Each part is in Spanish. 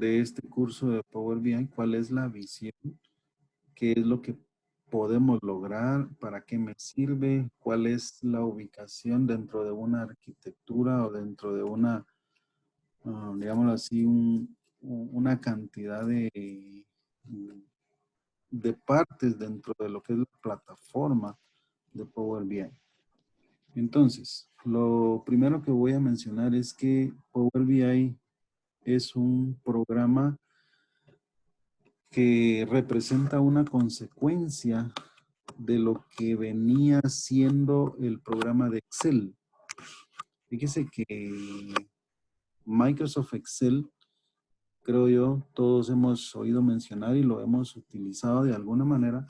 de este curso de Power BI, cuál es la visión, qué es lo que podemos lograr, para qué me sirve, cuál es la ubicación dentro de una arquitectura o dentro de una, digámoslo así, una cantidad de partes dentro de lo que es la plataforma de Power BI. Entonces, lo primero que voy a mencionar es que Power BI es un programa que representa una consecuencia de lo que venía siendo el programa de Excel. Fíjese que Microsoft Excel, creo yo, todos hemos oído mencionar y lo hemos utilizado de alguna manera.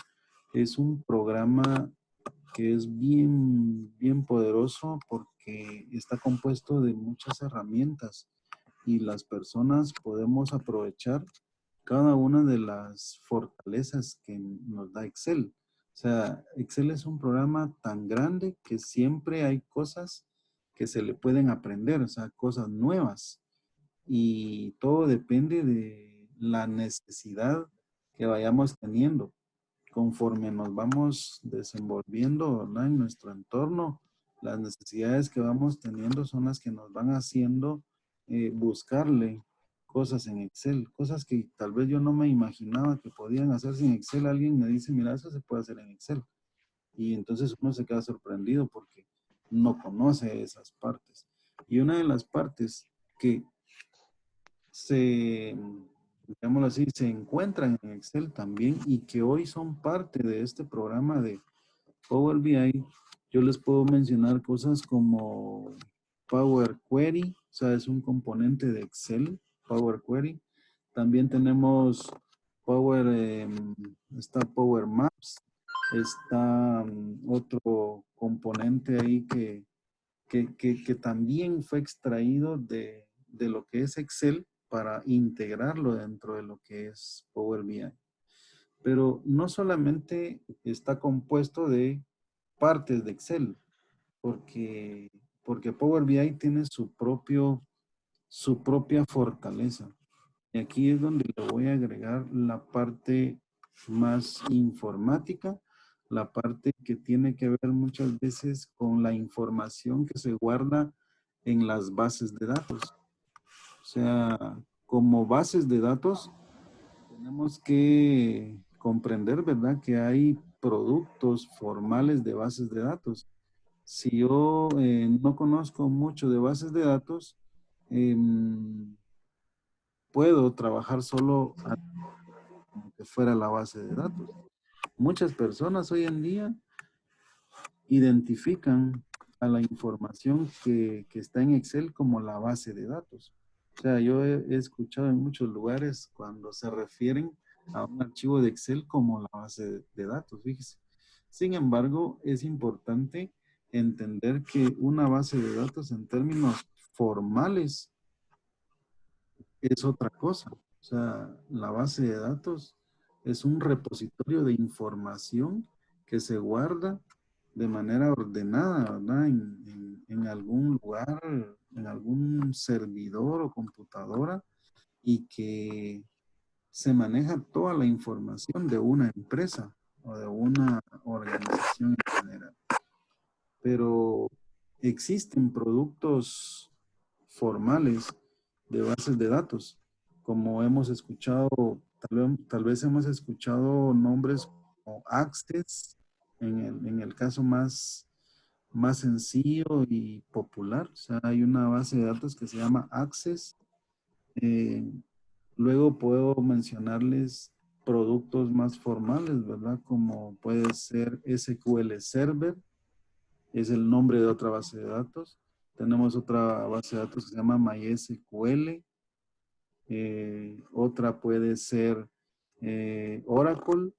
Es un programa que es bien poderoso porque está compuesto de muchas herramientas y las personas podemos aprovechar cada una de las fortalezas que nos da Excel. O sea, Excel es un programa tan grande que siempre hay cosas que se le pueden aprender, o sea, cosas nuevas. Y todo depende de la necesidad que vayamos teniendo. Conforme nos vamos desenvolviendo, ¿verdad? En nuestro entorno, las necesidades que vamos teniendo son las que nos van haciendo buscarle cosas en Excel, cosas que tal vez yo no me imaginaba que podían hacerse en Excel. Alguien me dice, mira, eso se puede hacer en Excel. Y entonces uno se queda sorprendido porque no conoce esas partes. Y una de las partes que se, digámoslo así, se encuentran en Excel también y que hoy son parte de este programa de Power BI, yo les puedo mencionar cosas como Power Query, o sea, es un componente de Excel, Power Query. También tenemos está Power Maps, está otro componente ahí que también fue extraído de lo que es Excel para integrarlo dentro de lo que es Power BI. Pero no solamente está compuesto de partes de Excel, porque Power BI tiene su propia fortaleza. Y aquí es donde le voy a agregar la parte más informática, la parte que tiene que ver muchas veces con la información que se guarda en las bases de datos. O sea, como bases de datos, tenemos que comprender, ¿verdad?, que hay productos formales de bases de datos. Si yo no conozco mucho de bases de datos, puedo trabajar solo como que fuera la base de datos. Muchas personas hoy en día identifican a la información que está en Excel como la base de datos. O sea, yo he escuchado en muchos lugares cuando se refieren a un archivo de Excel como la base de datos, fíjese. Sin embargo, es importante entender que una base de datos en términos formales es otra cosa. O sea, la base de datos es un repositorio de información que se guarda de manera ordenada, ¿verdad? En algún lugar, en algún servidor o computadora y que se maneja toda la información de una empresa o de una organización en general. Pero existen productos formales de bases de datos, como hemos escuchado, tal vez hemos escuchado nombres como Access, en el caso más sencillo y popular. O sea, hay una base de datos que se llama Access. Eh, Luego puedo mencionarles productos más formales, ¿verdad? Como puede ser SQL Server, es el nombre de otra base de datos. Tenemos otra base de datos que se llama MySQL. Otra puede ser Oracle.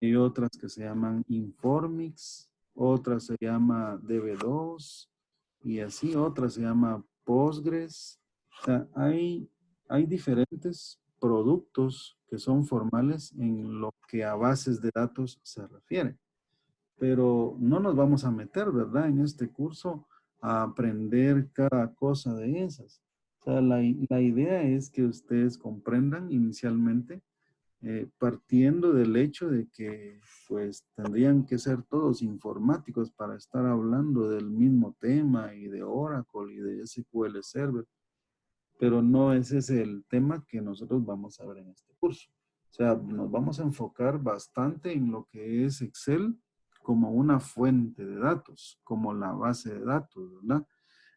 Hay otras que se llaman Informix. Otra se llama DB2. Y así otra se llama Postgres. O sea, hay diferentes productos que son formales en lo que a bases de datos se refiere. Pero no nos vamos a meter, ¿verdad?, en este curso a aprender cada cosa de esas. O sea, la idea es que ustedes comprendan inicialmente, partiendo del hecho de que pues tendrían que ser todos informáticos para estar hablando del mismo tema y de Oracle y de SQL Server, pero no ese es el tema que nosotros vamos a ver en este curso. O sea, nos vamos a enfocar bastante en lo que es Excel como una fuente de datos, como la base de datos, ¿verdad?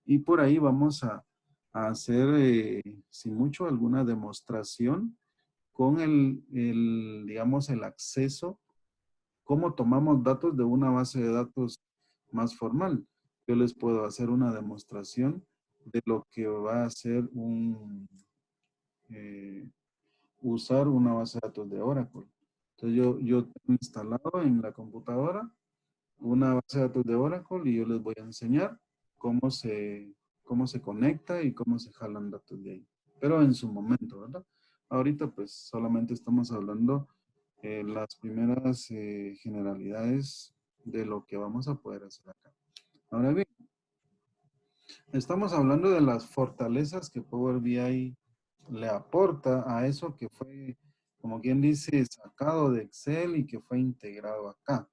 Y por ahí vamos a hacer, sin mucho, alguna demostración con digamos, el acceso, cómo tomamos datos de una base de datos más formal. Yo les puedo hacer una demostración de lo que va a ser eh, usar una base de datos de Oracle. Entonces yo tengo instalado en la computadora una base de datos de Oracle y yo les voy a enseñar cómo cómo se conecta y cómo se jalan datos de ahí. Pero en su momento, ¿verdad? Ahorita pues solamente estamos hablando las primeras generalidades de lo que vamos a poder hacer acá. Ahora bien, estamos hablando de las fortalezas que Power BI le aporta a eso que fue, como quien dice, sacado de Excel y que fue integrado acá.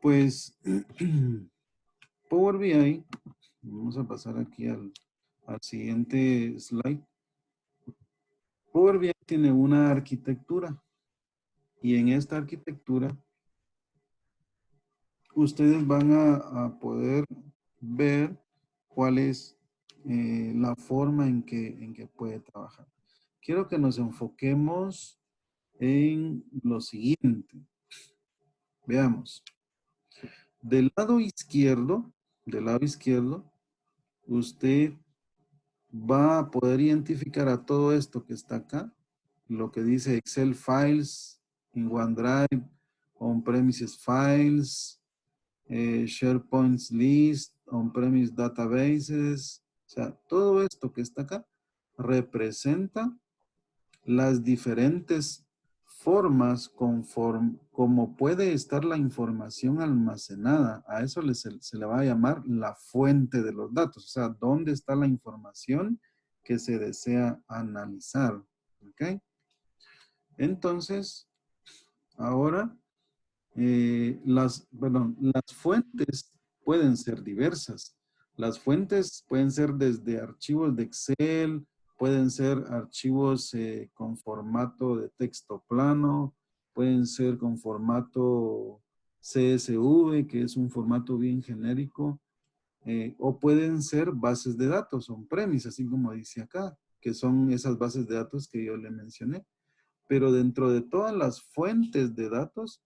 Pues Power BI, vamos a pasar aquí al siguiente slide. Power BI tiene una arquitectura y en esta arquitectura ustedes van a poder ver cuál es la forma en que puede trabajar. Quiero que nos enfoquemos en lo siguiente. Veamos. Del lado izquierdo, usted va a poder identificar a todo esto que está acá, lo que dice Excel Files, en OneDrive, On-Premises Files, SharePoint List, On-Premise Databases, o sea, todo esto que está acá representa las diferentes formas como puede estar la información almacenada. A eso se le va a llamar la fuente de los datos, o sea, dónde está la información que se desea analizar. ¿Ok? Entonces, ahora, las fuentes pueden ser diversas. Las fuentes pueden ser desde archivos de Excel, pueden ser archivos con formato de texto plano, pueden ser con formato CSV, que es un formato bien genérico, o pueden ser bases de datos on-premise, así como dice acá, que son esas bases de datos que yo le mencioné. Pero dentro de todas las fuentes de datos,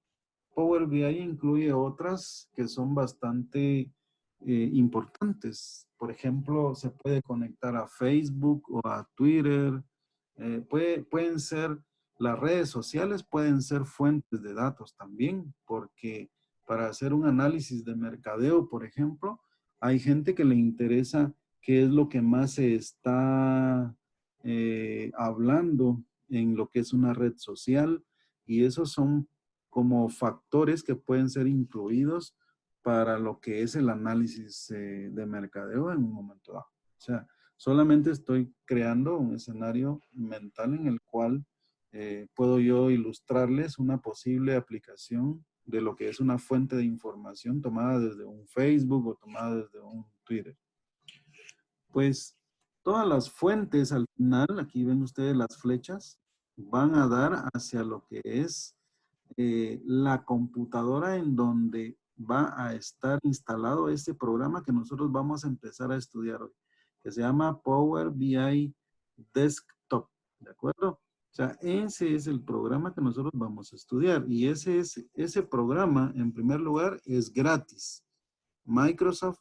Power BI incluye otras que son bastante importantes. Por ejemplo, se puede conectar a Facebook o a Twitter. Pueden ser, las redes sociales pueden ser fuentes de datos también, porque para hacer un análisis de mercadeo, por ejemplo, hay gente que le interesa qué es lo que más se está hablando en lo que es una red social, y esos son como factores que pueden ser incluidos para lo que es el análisis de mercadeo en un momento dado. O sea, solamente estoy creando un escenario mental en el cual puedo yo ilustrarles una posible aplicación de lo que es una fuente de información tomada desde un Facebook o tomada desde un Twitter. Pues todas las fuentes al final, aquí ven ustedes las flechas, van a dar hacia lo que es la computadora en donde va a estar instalado este programa que nosotros vamos a empezar a estudiar hoy, que se llama Power BI Desktop, ¿de acuerdo? O sea, ese es el programa que nosotros vamos a estudiar y ese programa, en primer lugar, es gratis. Microsoft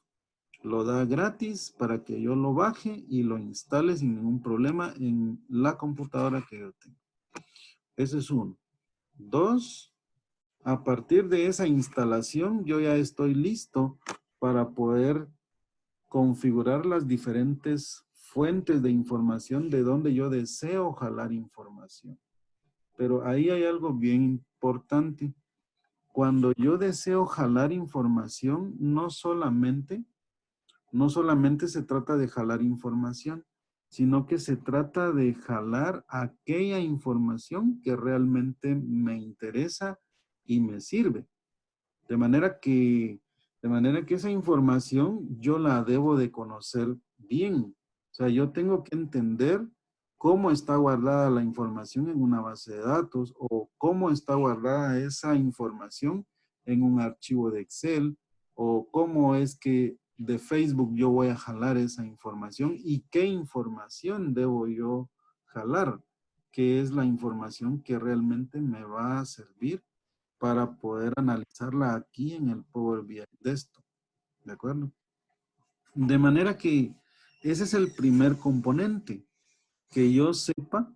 lo da gratis para que yo lo baje y lo instale sin ningún problema en la computadora que yo tengo. Ese es uno. Dos, a partir de esa instalación, yo ya estoy listo para poder configurar las diferentes fuentes de información de donde yo deseo jalar información. Pero ahí hay algo bien importante. Cuando yo deseo jalar información, no solamente no solamente se trata de jalar información, sino que se trata de jalar aquella información que realmente me interesa y me sirve. De manera que, de manera que esa información yo la debo de conocer bien. O sea, yo tengo que entender cómo está guardada la información en una base de datos o cómo está guardada esa información en un archivo de Excel o cómo es que de Facebook yo voy a jalar esa información y qué información debo yo jalar, que es la información que realmente me va a servir para poder analizarla aquí en el Power BI Desktop, ¿de acuerdo? De manera que ese es el primer componente, que yo sepa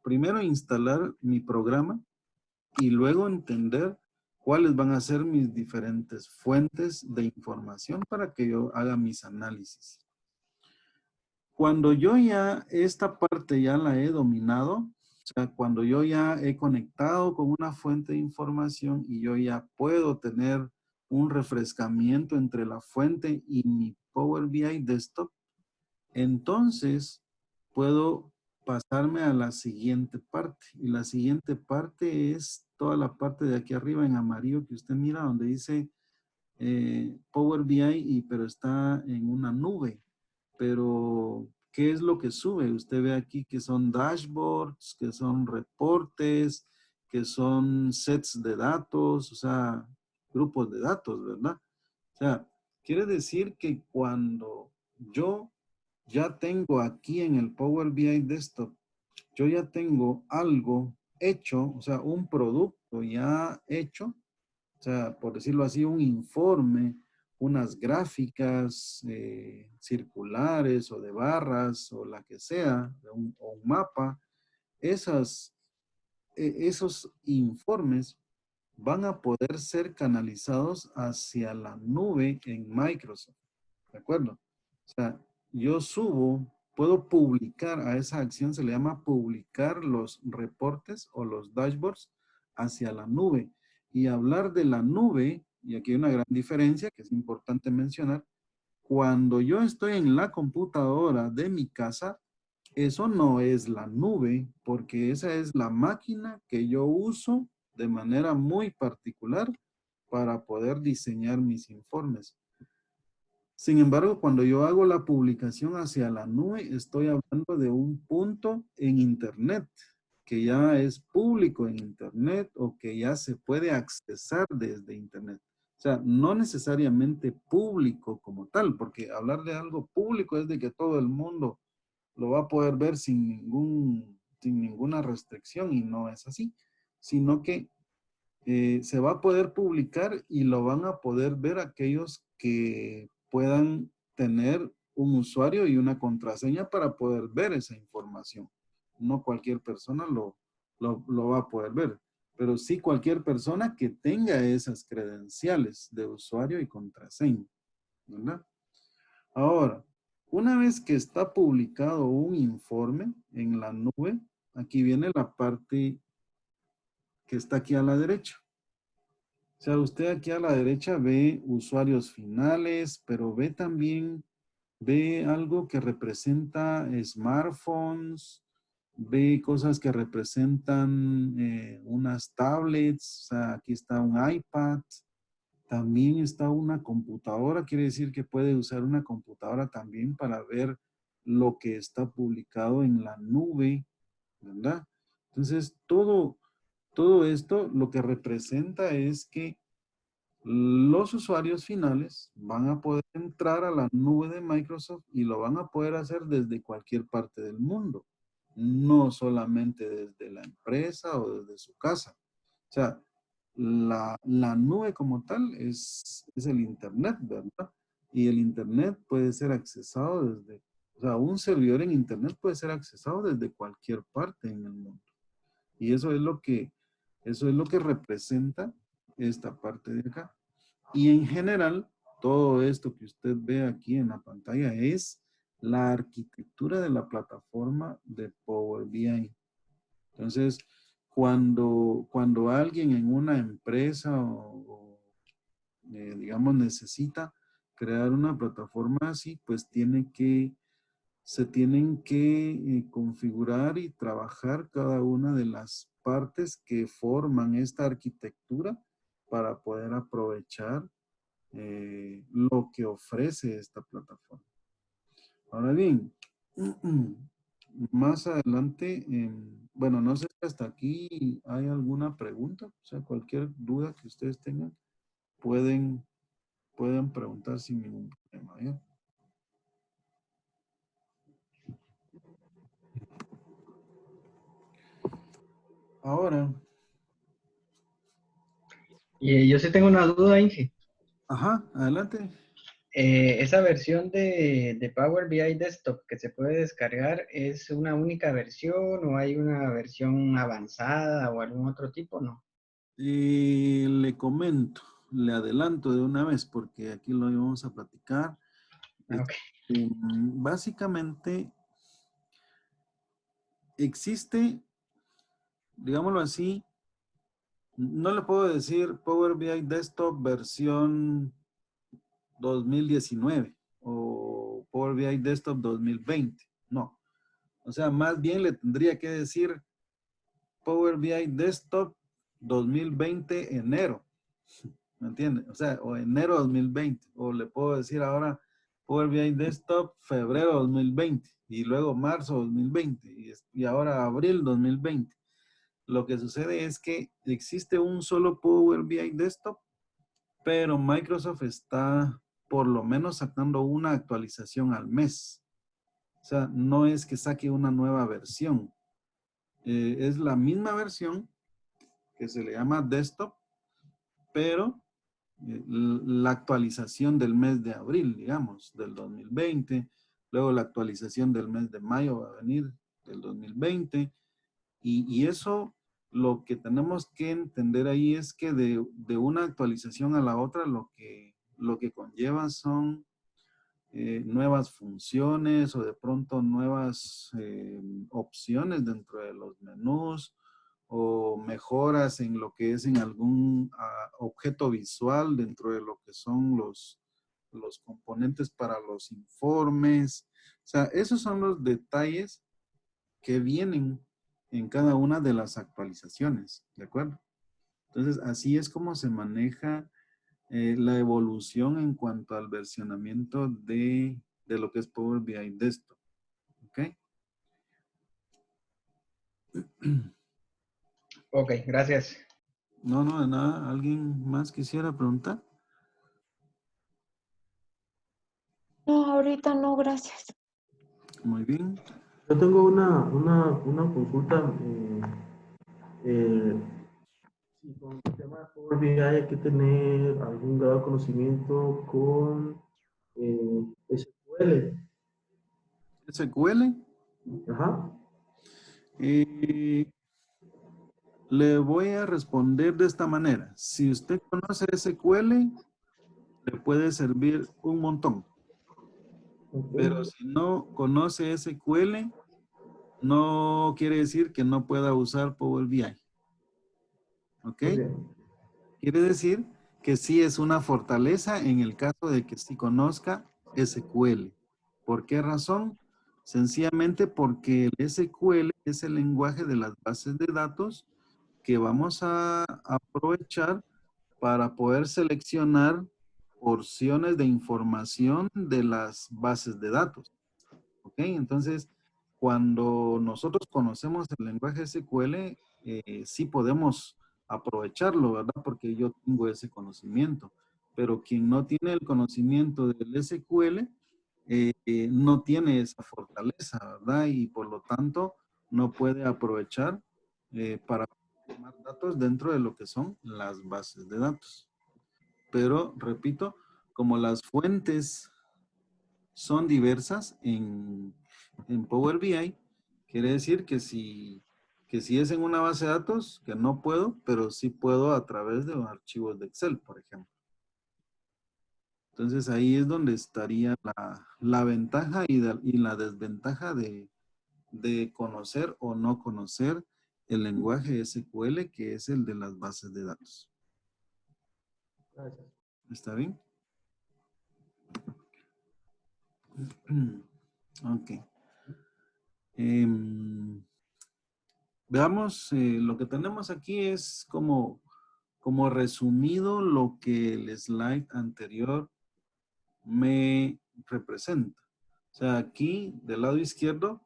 primero instalar mi programa y luego entender cuáles van a ser mis diferentes fuentes de información para que yo haga mis análisis. Cuando yo ya esta parte ya la he dominado, o sea, cuando yo ya he conectado con una fuente de información y yo ya puedo tener un refrescamiento entre la fuente y mi Power BI Desktop, entonces puedo pasarme a la siguiente parte. Y la siguiente parte es toda la parte de aquí arriba en amarillo que usted mira donde dice Power BI, pero está en una nube. Pero, ¿qué es lo que sube? Usted ve aquí que son dashboards, que son reportes, que son sets de datos, o sea, grupos de datos, ¿verdad? O sea, quiere decir que cuando yo ya tengo aquí en el Power BI Desktop, yo ya tengo algo hecho, o sea, un producto ya hecho, o sea, por decirlo así, un informe, unas gráficas circulares o de barras o la que sea, o un mapa, esos informes van a poder ser canalizados hacia la nube en Microsoft, ¿de acuerdo? O sea, yo subo, puedo publicar a esa acción, se le llama publicar los reportes o los dashboards hacia la nube. Y hablar de la nube, y aquí hay una gran diferencia que es importante mencionar, cuando yo estoy en la computadora de mi casa, eso no es la nube, porque esa es la máquina que yo uso de manera muy particular para poder diseñar mis informes. Sin embargo, cuando yo hago la publicación hacia la nube, estoy hablando de un punto en Internet, que ya es público en Internet o que ya se puede accesar desde Internet. O sea, no necesariamente público como tal, porque hablar de algo público es de que todo el mundo lo va a poder ver sin ninguna restricción y no es así, sino que se va a poder publicar y lo van a poder ver aquellos que puedan tener un usuario y una contraseña para poder ver esa información. No cualquier persona lo va a poder ver, pero sí cualquier persona que tenga esas credenciales de usuario y contraseña, ¿verdad? Ahora, una vez que está publicado un informe en la nube, aquí viene la parte que está aquí a la derecha. O sea, usted aquí a la derecha ve usuarios finales, pero ve también, ve algo que representa smartphones, ve cosas que representan unas tablets, o sea, aquí está un iPad, también está una computadora, quiere decir que puede usar una computadora también para ver lo que está publicado en la nube, ¿verdad? Entonces, todo esto lo que representa es que los usuarios finales van a poder entrar a la nube de Microsoft y lo van a poder hacer desde cualquier parte del mundo, no solamente desde la empresa o desde su casa. O sea, la nube como tal es el Internet, ¿verdad? Y el Internet puede ser accesado desde, o sea, un servidor en Internet puede ser accesado desde cualquier parte en el mundo. Y eso es lo que representa esta parte de acá. Y en general, todo esto que usted ve aquí en la pantalla es la arquitectura de la plataforma de Power BI. Entonces, cuando alguien en una empresa digamos, necesita crear una plataforma así, pues se tienen que configurar y trabajar cada una de las partes que forman esta arquitectura para poder aprovechar lo que ofrece esta plataforma. Ahora bien, más adelante, bueno, no sé si hasta aquí hay alguna pregunta, o sea, cualquier duda que ustedes tengan, pueden, pueden preguntar sin ningún problema, ¿ya? Ahora, Y yo sí tengo una duda, Inge. ajá, adelante. Esa versión de Power BI Desktop que se puede descargar, ¿es una única versión o hay una versión avanzada o algún otro tipo? No. Le comento, le adelanto de una vez porque aquí lo íbamos a platicar. Ah, ok. Básicamente existe, digámoslo así, no le puedo decir Power BI Desktop versión 2019 o Power BI Desktop 2020. No. O sea, más bien le tendría que decir Power BI Desktop 2020 enero. ¿Me entiende? O sea, o enero 2020. O le puedo decir ahora Power BI Desktop febrero 2020 y luego marzo 2020 y ahora abril 2020. Lo que sucede es que existe un solo Power BI Desktop, pero Microsoft está por lo menos sacando una actualización al mes. O sea, no es que saque una nueva versión. Es la misma versión que se le llama desktop, pero la actualización del mes de abril, digamos, del 2020, luego la actualización del mes de mayo va a venir del 2020, y eso lo que tenemos que entender ahí es que de una actualización a la otra lo que conlleva son nuevas funciones o de pronto nuevas opciones dentro de los menús o mejoras en lo que es en algún objeto visual dentro de lo que son los componentes para los informes. O sea, esos son los detalles que vienen en cada una de las actualizaciones, ¿de acuerdo? Entonces, así es como se maneja la evolución en cuanto al versionamiento de lo que es Power BI Desktop. ¿Ok? Ok, gracias. No, no, de nada. ¿Alguien más quisiera preguntar? No, ahorita no, gracias. Muy bien. Yo tengo una consulta. Eh, si con el tema de Power BI hay que tener algún grado de conocimiento con SQL. SQL. Ajá. eh, le voy a responder de esta manera. Si usted conoce SQL, le puede servir un montón. Pero Okay. si no conoce SQL, no quiere decir que no pueda usar Power BI. ¿Ok? Ok. Quiere decir que sí es una fortaleza en el caso de que sí conozca SQL. ¿Por qué razón? Sencillamente porque el SQL es el lenguaje de las bases de datos que vamos a aprovechar para poder seleccionar porciones de información de las bases de datos. ¿Ok? Entonces, cuando nosotros conocemos el lenguaje SQL, sí podemos aprovecharlo, ¿verdad? Porque yo tengo ese conocimiento. Pero quien no tiene el conocimiento del SQL, no tiene esa fortaleza, ¿verdad? Y por lo tanto, no puede aprovechar para tomar datos dentro de lo que son las bases de datos. Pero, repito, como las fuentes son diversas en Power BI, quiere decir que si es en una base de datos, que no puedo, pero sí puedo a través de archivos de Excel, por ejemplo. Entonces ahí es donde estaría la ventaja y la desventaja de conocer o no conocer el lenguaje SQL, que es el de las bases de datos. Gracias. ¿Está bien? Ok. Veamos, lo que tenemos aquí es como resumido lo que el slide anterior me representa. O sea, aquí del lado izquierdo,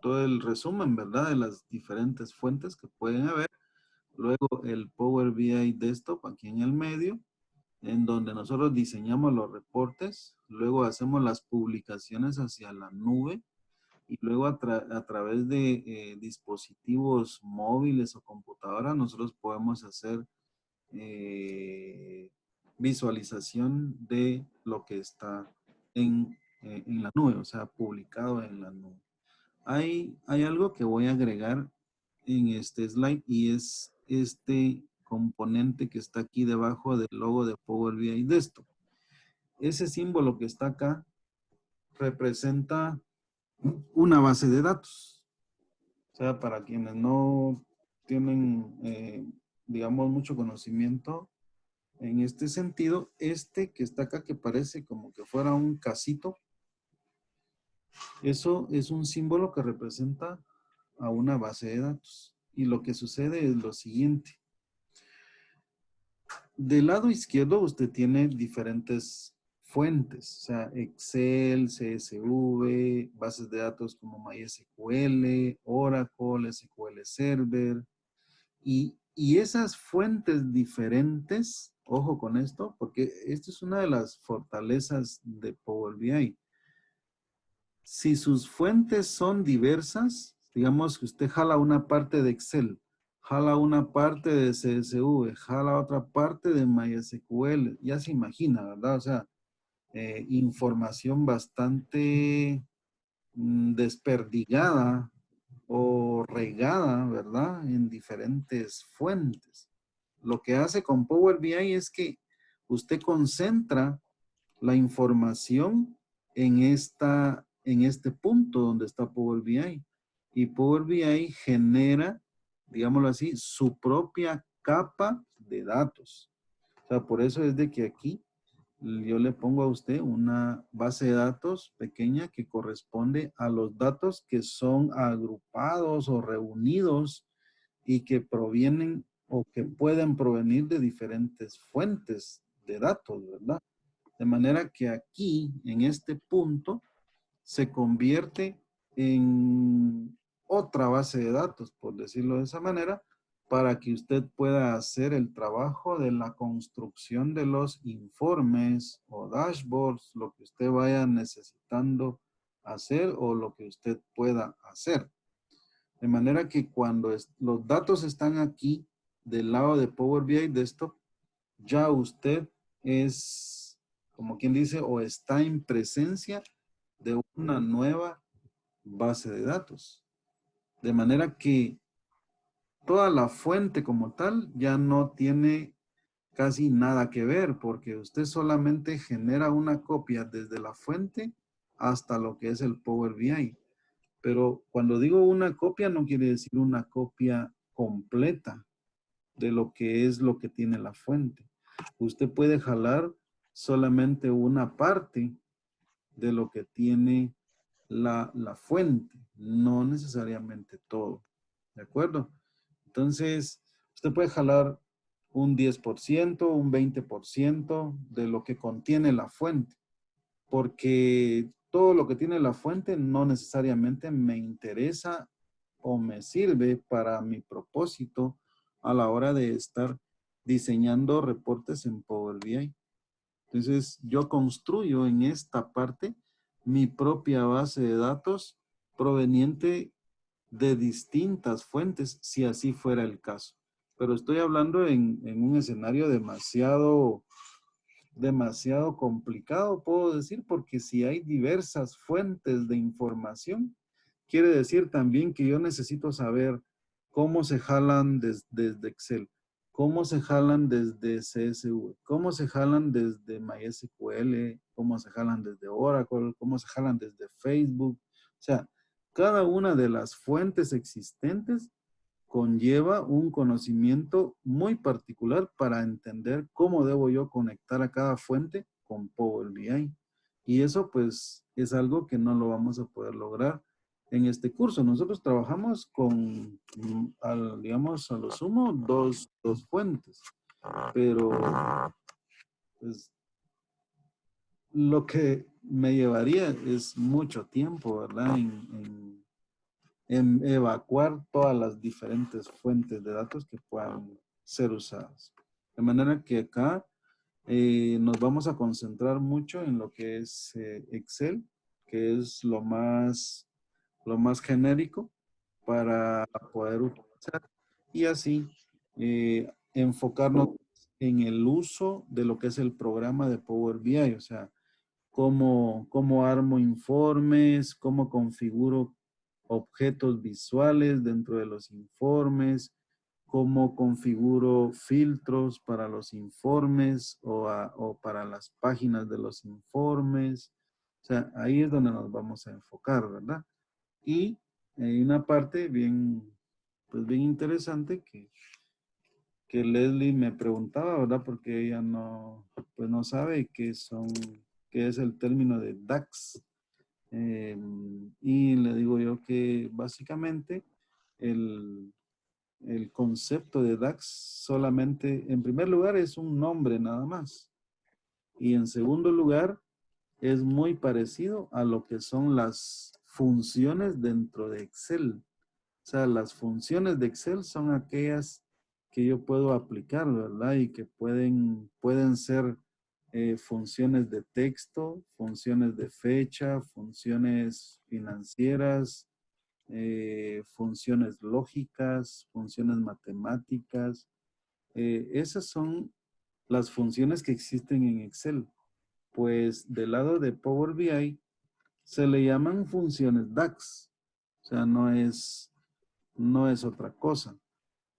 todo el resumen, ¿verdad? De las diferentes fuentes que pueden haber. Luego el Power BI Desktop aquí en el medio, en donde nosotros diseñamos los reportes. Luego hacemos las publicaciones hacia la nube. Y luego a través de dispositivos móviles o computadoras, nosotros podemos hacer visualización de lo que está en la nube, o sea, publicado en la nube. Hay algo que voy a agregar en este slide y es este componente que está aquí debajo del logo de Power BI Desktop. Ese símbolo que está acá representa una base de datos. O sea, para quienes no tienen, digamos, mucho conocimiento en este sentido, este que está acá, que parece como que fuera un casito, eso es un símbolo que representa a una base de datos. Y lo que sucede es lo siguiente. Del lado izquierdo usted tiene diferentes fuentes, o sea, Excel, CSV, bases de datos como MySQL, Oracle, SQL Server, y esas fuentes diferentes, ojo con esto, porque esto es una de las fortalezas de Power BI. Si sus fuentes son diversas, digamos que usted jala una parte de Excel, jala una parte de CSV, jala otra parte de MySQL, ya se imagina, ¿verdad? O sea, información bastante desperdigada o regada, ¿verdad? En diferentes fuentes. Lo que hace con Power BI es que usted concentra la información en este punto donde está Power BI. Y Power BI genera, digámoslo así, su propia capa de datos. O sea, por eso es de que aquí yo le pongo a usted una base de datos pequeña que corresponde a los datos que son agrupados o reunidos y que provienen o que pueden provenir de diferentes fuentes de datos, ¿verdad? De manera que aquí, en este punto, se convierte en otra base de datos, por decirlo de esa manera, para que usted pueda hacer el trabajo de la construcción de los informes o dashboards, lo que usted vaya necesitando hacer o lo que usted pueda hacer. De manera que cuando los datos están aquí del lado de Power BI Desktop, ya usted es, como quien dice, o está en presencia de una nueva base de datos. De manera que toda la fuente como tal ya no tiene casi nada que ver porque usted solamente genera una copia desde la fuente hasta lo que es el Power BI. Pero cuando digo una copia no quiere decir una copia completa de lo que es lo que tiene la fuente. Usted puede jalar solamente una parte de lo que tiene la fuente, no necesariamente todo. ¿De acuerdo? Entonces, usted puede jalar un 10%, un 20% de lo que contiene la fuente, porque todo lo que tiene la fuente no necesariamente me interesa o me sirve para mi propósito a la hora de estar diseñando reportes en Power BI. Entonces, yo construyo en esta parte mi propia base de datos proveniente de distintas fuentes, si así fuera el caso. Pero estoy hablando en un escenario demasiado complicado, puedo decir, porque si hay diversas fuentes de información, quiere decir también que yo necesito saber cómo se jalan desde Excel, cómo se jalan desde CSV, cómo se jalan desde MySQL, cómo se jalan desde Oracle, cómo se jalan desde Facebook. O sea, cada una de las fuentes existentes conlleva un conocimiento muy particular para entender cómo debo yo conectar a cada fuente con Power BI. Y eso pues es algo que no lo vamos a poder lograr en este curso. Nosotros trabajamos con, digamos, a lo sumo, dos fuentes, pero pues, lo que me llevaría es mucho tiempo, ¿verdad? En evacuar todas las diferentes fuentes de datos que puedan ser usadas. De manera que acá nos vamos a concentrar mucho en lo que es Excel, que es lo más genérico para poder utilizar y así enfocarnos en el uso de lo que es el programa de Power BI, o sea, cómo armo informes, cómo configuro objetos visuales dentro de los informes, cómo configuro filtros para los informes o para las páginas de los informes. O sea, ahí es donde nos vamos a enfocar, ¿verdad? Y hay una parte bien, pues bien interesante que Leslie me preguntaba, ¿verdad? Porque ella no, pues no sabe qué es el término de DAX. Y le digo yo que básicamente el, el concepto de DAX solamente, en primer lugar, es un nombre nada más. Y en segundo lugar, es muy parecido a lo que son las funciones dentro de Excel. O sea, las funciones de Excel son aquellas que yo puedo aplicar, ¿verdad? Y que pueden ser funciones de texto, funciones de fecha, funciones financieras, funciones lógicas, funciones matemáticas. Esas son las funciones que existen en Excel. Pues del lado de Power BI se le llaman funciones DAX. O sea, no es otra cosa.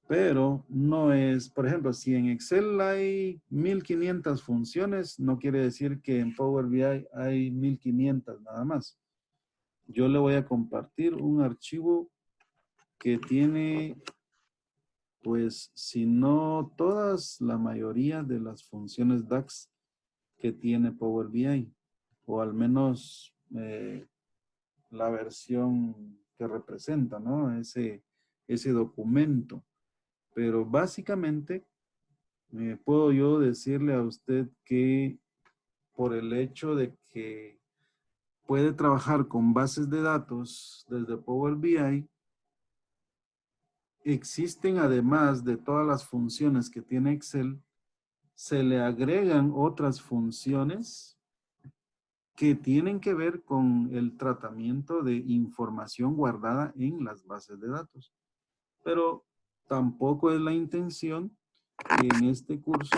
Pero no es, por ejemplo, si en Excel hay 1500 funciones, no quiere decir que en Power BI hay 1500 nada más. Yo le voy a compartir un archivo que tiene, pues, si no todas, la mayoría de las funciones DAX que tiene Power BI, o al menos la versión que representa, ¿no? Ese documento. Pero básicamente, puedo yo decirle a usted que por el hecho de que puede trabajar con bases de datos desde Power BI, existen además de todas las funciones que tiene Excel, se le agregan otras funciones que tienen que ver con el tratamiento de información guardada en las bases de datos. Pero tampoco es la intención que en este curso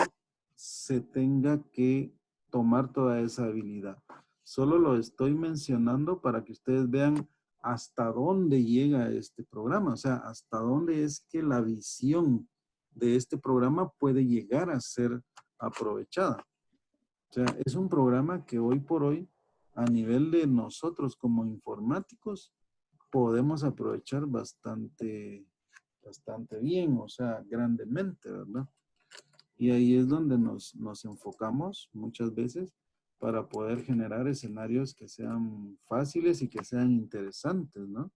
se tenga que tomar toda esa habilidad. Solo lo estoy mencionando para que ustedes vean hasta dónde llega este programa, o sea, hasta dónde es que la visión de este programa puede llegar a ser aprovechada. O sea, es un programa que hoy por hoy, a nivel de nosotros como informáticos, podemos aprovechar bastante bien, o sea, grandemente, ¿verdad? Y ahí es donde nos enfocamos muchas veces para poder generar escenarios que sean fáciles y que sean interesantes, ¿no?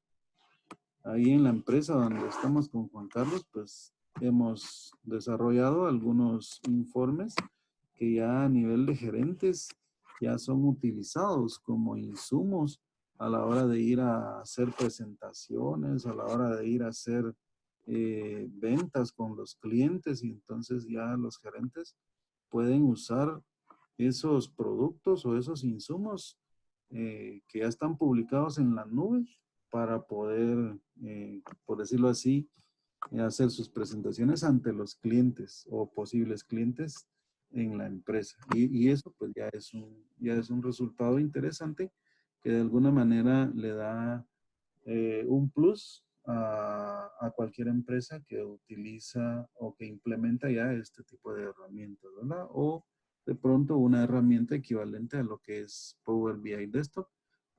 Ahí en la empresa donde estamos con Juan Carlos, pues hemos desarrollado algunos informes que ya a nivel de gerentes ya son utilizados como insumos a la hora de ir a hacer presentaciones, a la hora de ir a hacer ventas con los clientes y entonces ya los gerentes pueden usar esos productos o esos insumos que ya están publicados en la nube para poder, por decirlo así, hacer sus presentaciones ante los clientes o posibles clientes en la empresa. Y eso pues ya es un resultado interesante que de alguna manera le da un plus a cualquier empresa que utiliza o que implementa ya este tipo de herramientas, ¿verdad? O de pronto una herramienta equivalente a lo que es Power BI Desktop.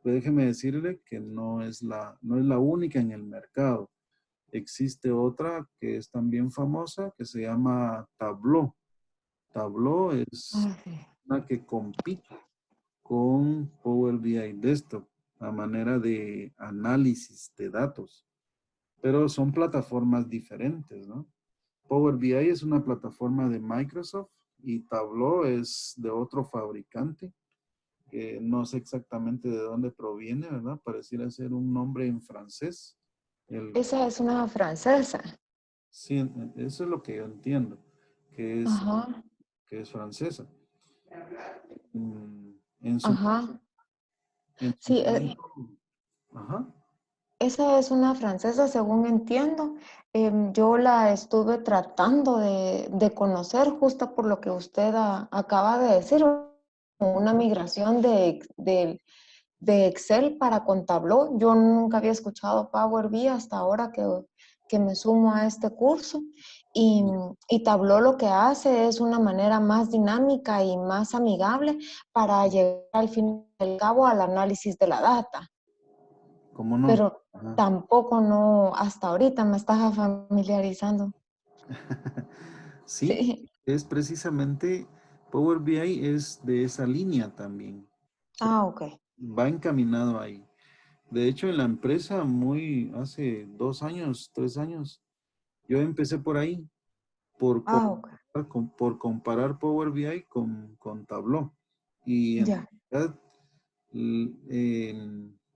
Pero déjeme decirle que no es la única en el mercado. Existe otra que es también famosa que se llama Tableau. Tableau es Ah, sí. una que compite con Power BI Desktop a manera de análisis de datos. Pero son plataformas diferentes, ¿no? Power BI es una plataforma de Microsoft y Tableau es de otro fabricante, que no sé exactamente de dónde proviene, ¿verdad? Pareciera ser un nombre en francés. Esa es una francesa. Sí, eso es lo que yo entiendo, que es, Ajá, que es francesa. En su, ajá. en su Sí, momento, ajá. esa es una francesa, según entiendo. Yo la estuve tratando de conocer justo por lo que usted acaba de decir, una migración de Excel para con Tableau. Yo nunca había escuchado Power BI hasta ahora que me sumo a este curso. Y Tableau lo que hace es una manera más dinámica y más amigable para llegar al fin y al cabo al análisis de la data. ¿Cómo no? Pero Ajá. tampoco no, hasta ahorita me estás familiarizando. Sí, Sí. es precisamente, Power BI es de esa línea también. Ah, ok. Va encaminado ahí. De hecho, en la empresa, hace 2 años, 3 años, yo empecé por ahí, por, Ah, ok. por comparar Power BI con Tableau. Y en Ya. realidad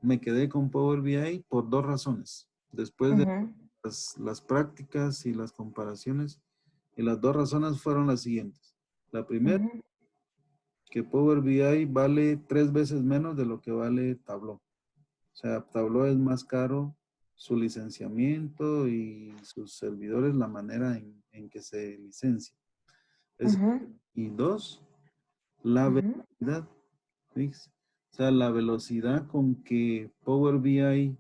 me quedé con Power BI por 2 razones. Después de Ujú, las prácticas y las comparaciones, y las 2 razones fueron las siguientes. La primera, ujú, que Power BI vale 3 veces menos de lo que vale Tableau. O sea, Tableau es más caro su licenciamiento y sus servidores, la manera en que se licencia. ujú, Y dos, la ujú. velocidad. ¿Ves? O sea, la velocidad con que Power BI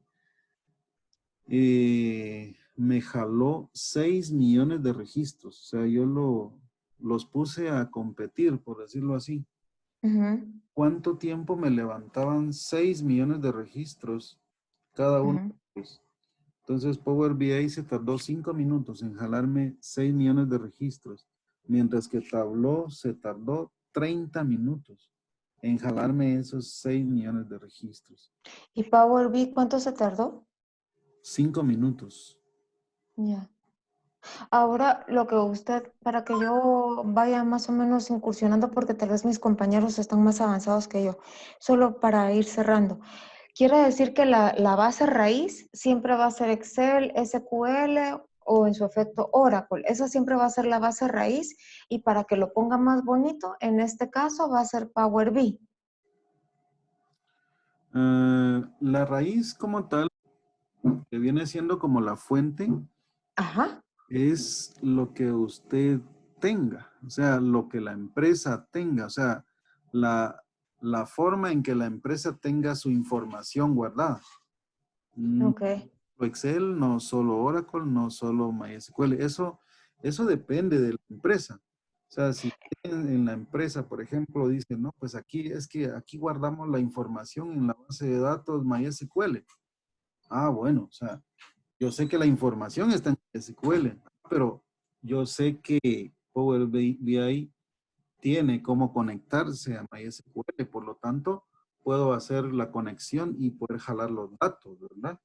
me jaló 6 millones de registros. O sea, yo los puse a competir, por decirlo así. Ujú, ¿Cuánto tiempo me levantaban 6 millones de registros cada uno ujú. de ellos? Entonces Power BI se tardó 5 minutos en jalarme 6 millones de registros, mientras que Tableau se tardó 30 minutos en jalarme esos 6 millones de registros. ¿Y Power BI cuánto se tardó? 5 minutos. Ya. Ahora, lo que usted, para que yo vaya más o menos incursionando, porque tal vez mis compañeros están más avanzados que yo, solo para ir cerrando. Quiere decir que la base raíz siempre va a ser Excel, SQL o en su efecto Oracle. Esa siempre va a ser la base raíz y para que lo ponga más bonito, en este caso va a ser Power BI. La raíz como tal, que viene siendo como la fuente, Ajá. es lo que usted tenga, o sea, lo que la empresa tenga, o sea, la, la forma en que la empresa tenga su información guardada. No Ok. Excel, no solo Oracle, no solo MySQL. Eso depende de la empresa. O sea, si en la empresa, por ejemplo, dice, no, pues aquí es que aquí guardamos la información en la base de datos MySQL. Ah, bueno, o sea, yo sé que la información está en MySQL, pero yo sé que Power BI tiene cómo conectarse a MySQL, por lo tanto, puedo hacer la conexión y poder jalar los datos, ¿verdad?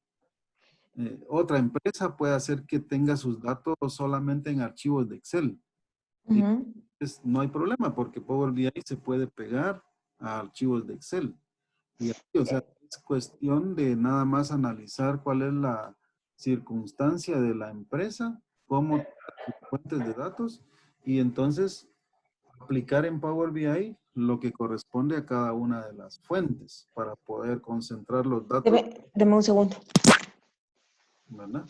Otra empresa puede hacer que tenga sus datos solamente en archivos de Excel. Y Ujú. pues, no hay problema porque Power BI se puede pegar a archivos de Excel. Y así, o sea, es cuestión de nada más analizar cuál es la circunstancia de la empresa, cómo sus fuentes de datos y entonces aplicar en Power BI lo que corresponde a cada una de las fuentes para poder concentrar los datos, Deme un segundo. ¿verdad?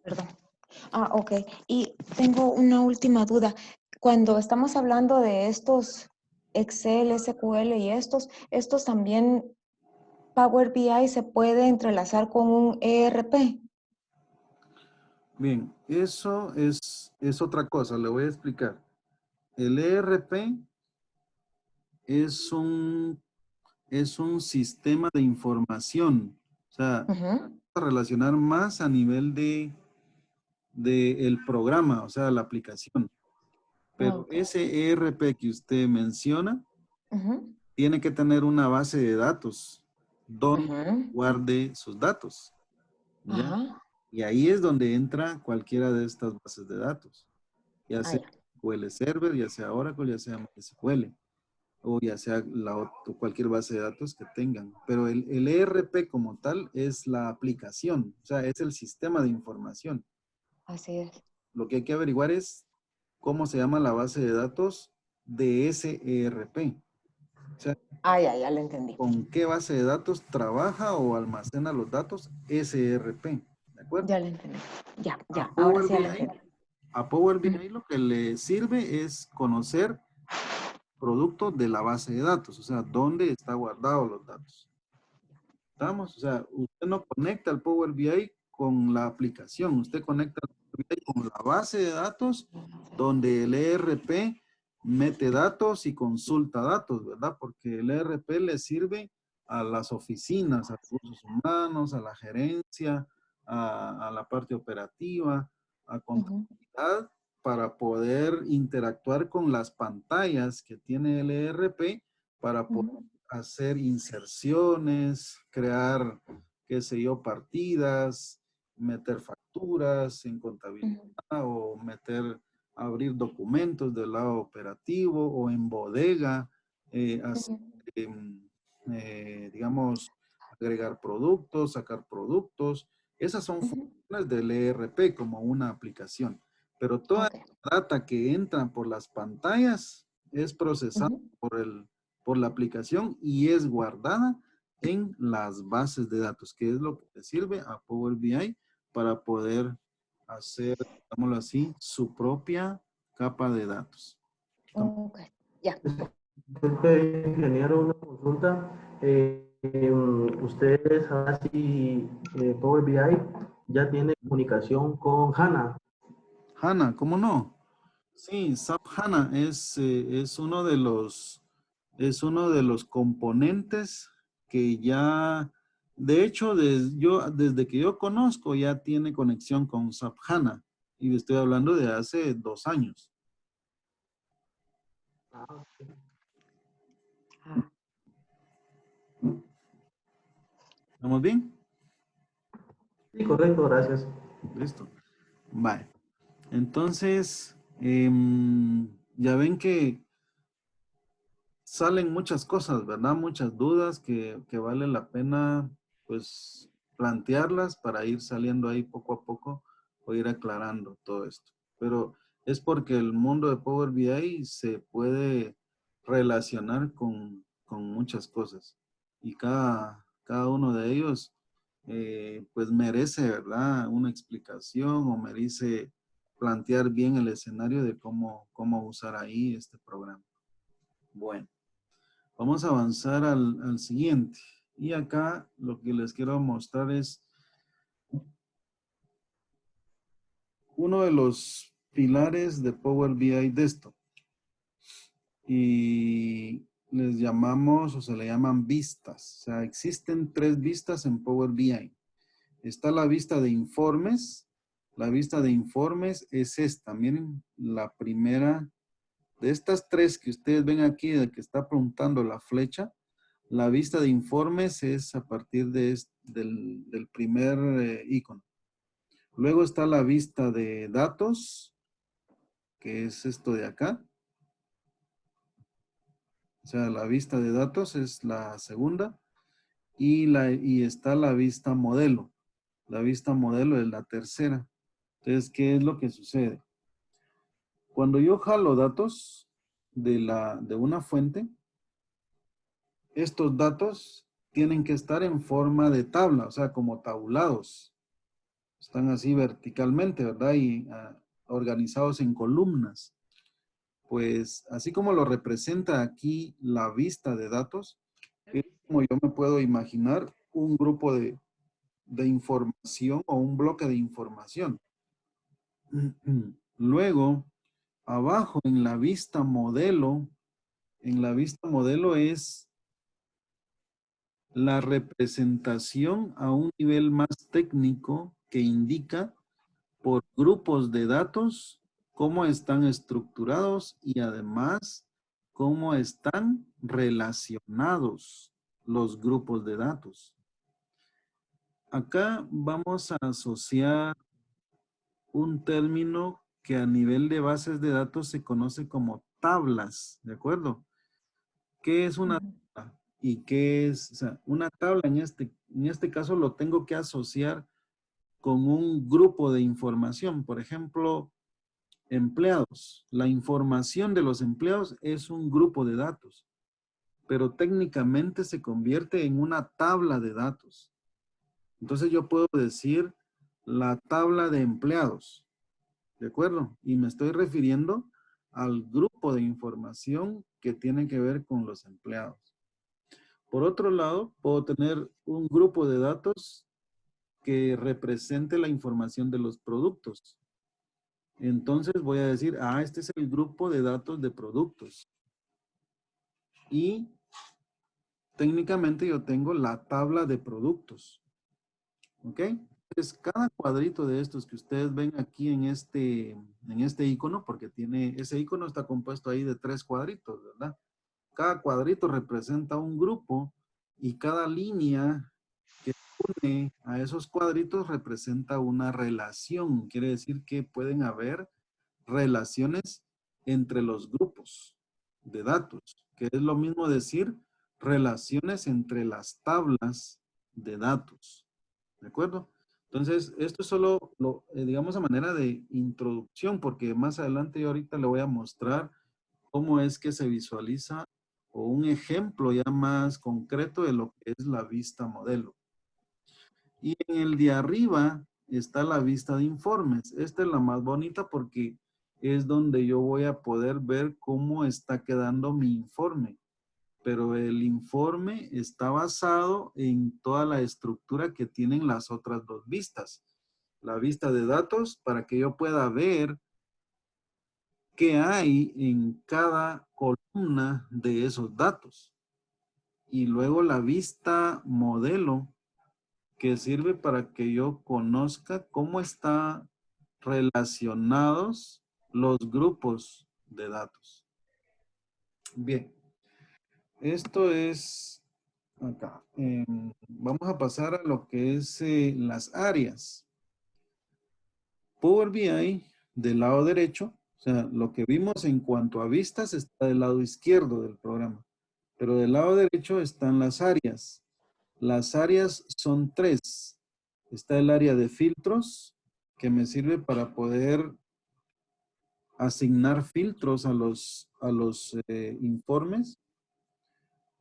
Perdón. Ah, ok. Y tengo una última duda. Cuando estamos hablando de estos Excel, SQL y estos también Power BI se puede entrelazar con un ERP. Bien, eso es otra cosa, le voy a explicar. El ERP es un sistema de información, o sea, Ujú, a relacionar más a nivel de del programa, o sea, la aplicación. Pero Ok. ese ERP que usted menciona Ujú, tiene que tener una base de datos donde ujú. guarde sus datos, ¿ya? Ajá. Y ahí es donde entra cualquiera de estas bases de datos, ya Ah, sea ya. SQL Server, ya sea Oracle, ya sea MySQL, o ya sea o cualquier base de datos que tengan. Pero el ERP como tal es la aplicación, o sea, es el sistema de información. Así es. Lo que hay que averiguar es cómo se llama la base de datos de ese ERP. O sea, Ah, ya le entendí. con qué base de datos trabaja o almacena los datos ese ERP. ¿De acuerdo? Ya le entendí. Ya, A ya. Ahora Power sí ya le BI, entendí. a Power Ujú. BI lo que le sirve es conocer producto de la base de datos, o sea, dónde está guardado los datos. ¿Estamos? O sea, usted no conecta el Power BI con la aplicación, usted conecta el Power BI con la base de datos donde el ERP mete datos y consulta datos, ¿verdad? Porque el ERP le sirve a las oficinas, a recursos humanos, a la gerencia, a la parte operativa, a Ujú, contabilidad, para poder interactuar con las pantallas que tiene el ERP para poder ujú, hacer inserciones, crear, qué sé yo, partidas, meter facturas en contabilidad ujú, o meter, abrir documentos del lado operativo o en bodega, hacer, ujú, digamos, agregar productos, sacar productos. Esas son ujú. funciones del ERP como una aplicación. Pero toda Ok. la data que entra por las pantallas es procesada Ujú. por la aplicación y es guardada en las bases de datos, que es lo que le sirve a Power BI para poder hacer, digámoslo así, su propia capa de datos. Ok. Ya. Disculpe, ingeniero, una consulta. ¿Ustedes saben si Power BI ya tiene comunicación con HANA? HANA, ¿cómo no? Sí, SAP HANA es uno de los componentes que ya, de hecho, desde que yo conozco ya tiene conexión con SAP HANA y estoy hablando de hace 2 años. Ah, ¿Estamos bien? Sí, correcto, gracias. Listo. Vale. Entonces, ya ven que salen muchas cosas, ¿verdad? Muchas dudas que vale la pena, pues, plantearlas para ir saliendo ahí poco a poco o ir aclarando todo esto. Pero es porque el mundo de Power BI se puede relacionar con muchas cosas y cada uno de ellos, pues, merece, ¿verdad? Una explicación o merece plantear bien el escenario de cómo usar ahí este programa. Bueno. Vamos a avanzar al siguiente. Y acá lo que les quiero mostrar es uno de los pilares de Power BI Desktop. Y les llamamos o se le llaman vistas. O sea, existen 3 vistas en Power BI. Está la vista de informes. La vista de informes es esta. Miren, la primera de estas 3 que ustedes ven aquí, de que está apuntando la flecha. La vista de informes es a partir del primer icono. Luego está la vista de datos, que es esto de acá. O sea, la vista de datos es la segunda. Y está la vista modelo. La vista modelo es la tercera. Entonces, ¿qué es lo que sucede? Cuando yo jalo datos de una fuente, estos datos tienen que estar en forma de tabla, o sea, como tabulados. Están así verticalmente, ¿verdad? Y organizados en columnas. Pues así como lo representa aquí la vista de datos, es como yo me puedo imaginar un grupo de información o un bloque de información. Luego, abajo en la vista modelo es la representación a un nivel más técnico que indica por grupos de datos, cómo están estructurados y además cómo están relacionados los grupos de datos. Acá vamos a asociar un término que a nivel de bases de datos se conoce como tablas, ¿de acuerdo? ¿Qué es una tabla? ¿Y qué es? O sea, una tabla en este caso lo tengo que asociar con un grupo de información. Por ejemplo, empleados. La información de los empleados es un grupo de datos, pero técnicamente se convierte en una tabla de datos. Entonces yo puedo decir la tabla de empleados, ¿de acuerdo? Y me estoy refiriendo al grupo de información que tiene que ver con los empleados. Por otro lado, puedo tener un grupo de datos que represente la información de los productos. Entonces voy a decir, este es el grupo de datos de productos. Y técnicamente yo tengo la tabla de productos. ¿Ok? Entonces, cada cuadrito de estos que ustedes ven aquí en este icono, porque ese icono está compuesto ahí de 3 cuadritos, ¿verdad? Cada cuadrito representa un grupo y cada línea que une a esos cuadritos representa una relación. Quiere decir que pueden haber relaciones entre los grupos de datos, que es lo mismo decir relaciones entre las tablas de datos. ¿De acuerdo? Entonces, esto es solo, digamos, a manera de introducción, porque más adelante yo ahorita le voy a mostrar cómo es que se visualiza o un ejemplo ya más concreto de lo que es la vista modelo. Y en el de arriba está la vista de informes. Esta es la más bonita porque es donde yo voy a poder ver cómo está quedando mi informe. Pero el informe está basado en toda la estructura que tienen las otras dos vistas. La vista de datos para que yo pueda ver qué hay en cada columna de esos datos. Y luego la vista modelo que sirve para que yo conozca cómo están relacionados los grupos de datos. Bien, esto es acá. Vamos a pasar a lo que es las áreas. Power BI del lado derecho, o sea, lo que vimos en cuanto a vistas está del lado izquierdo del programa, pero del lado derecho están las áreas. Las áreas son 3. Está el área de filtros, que me sirve para poder asignar filtros a los informes.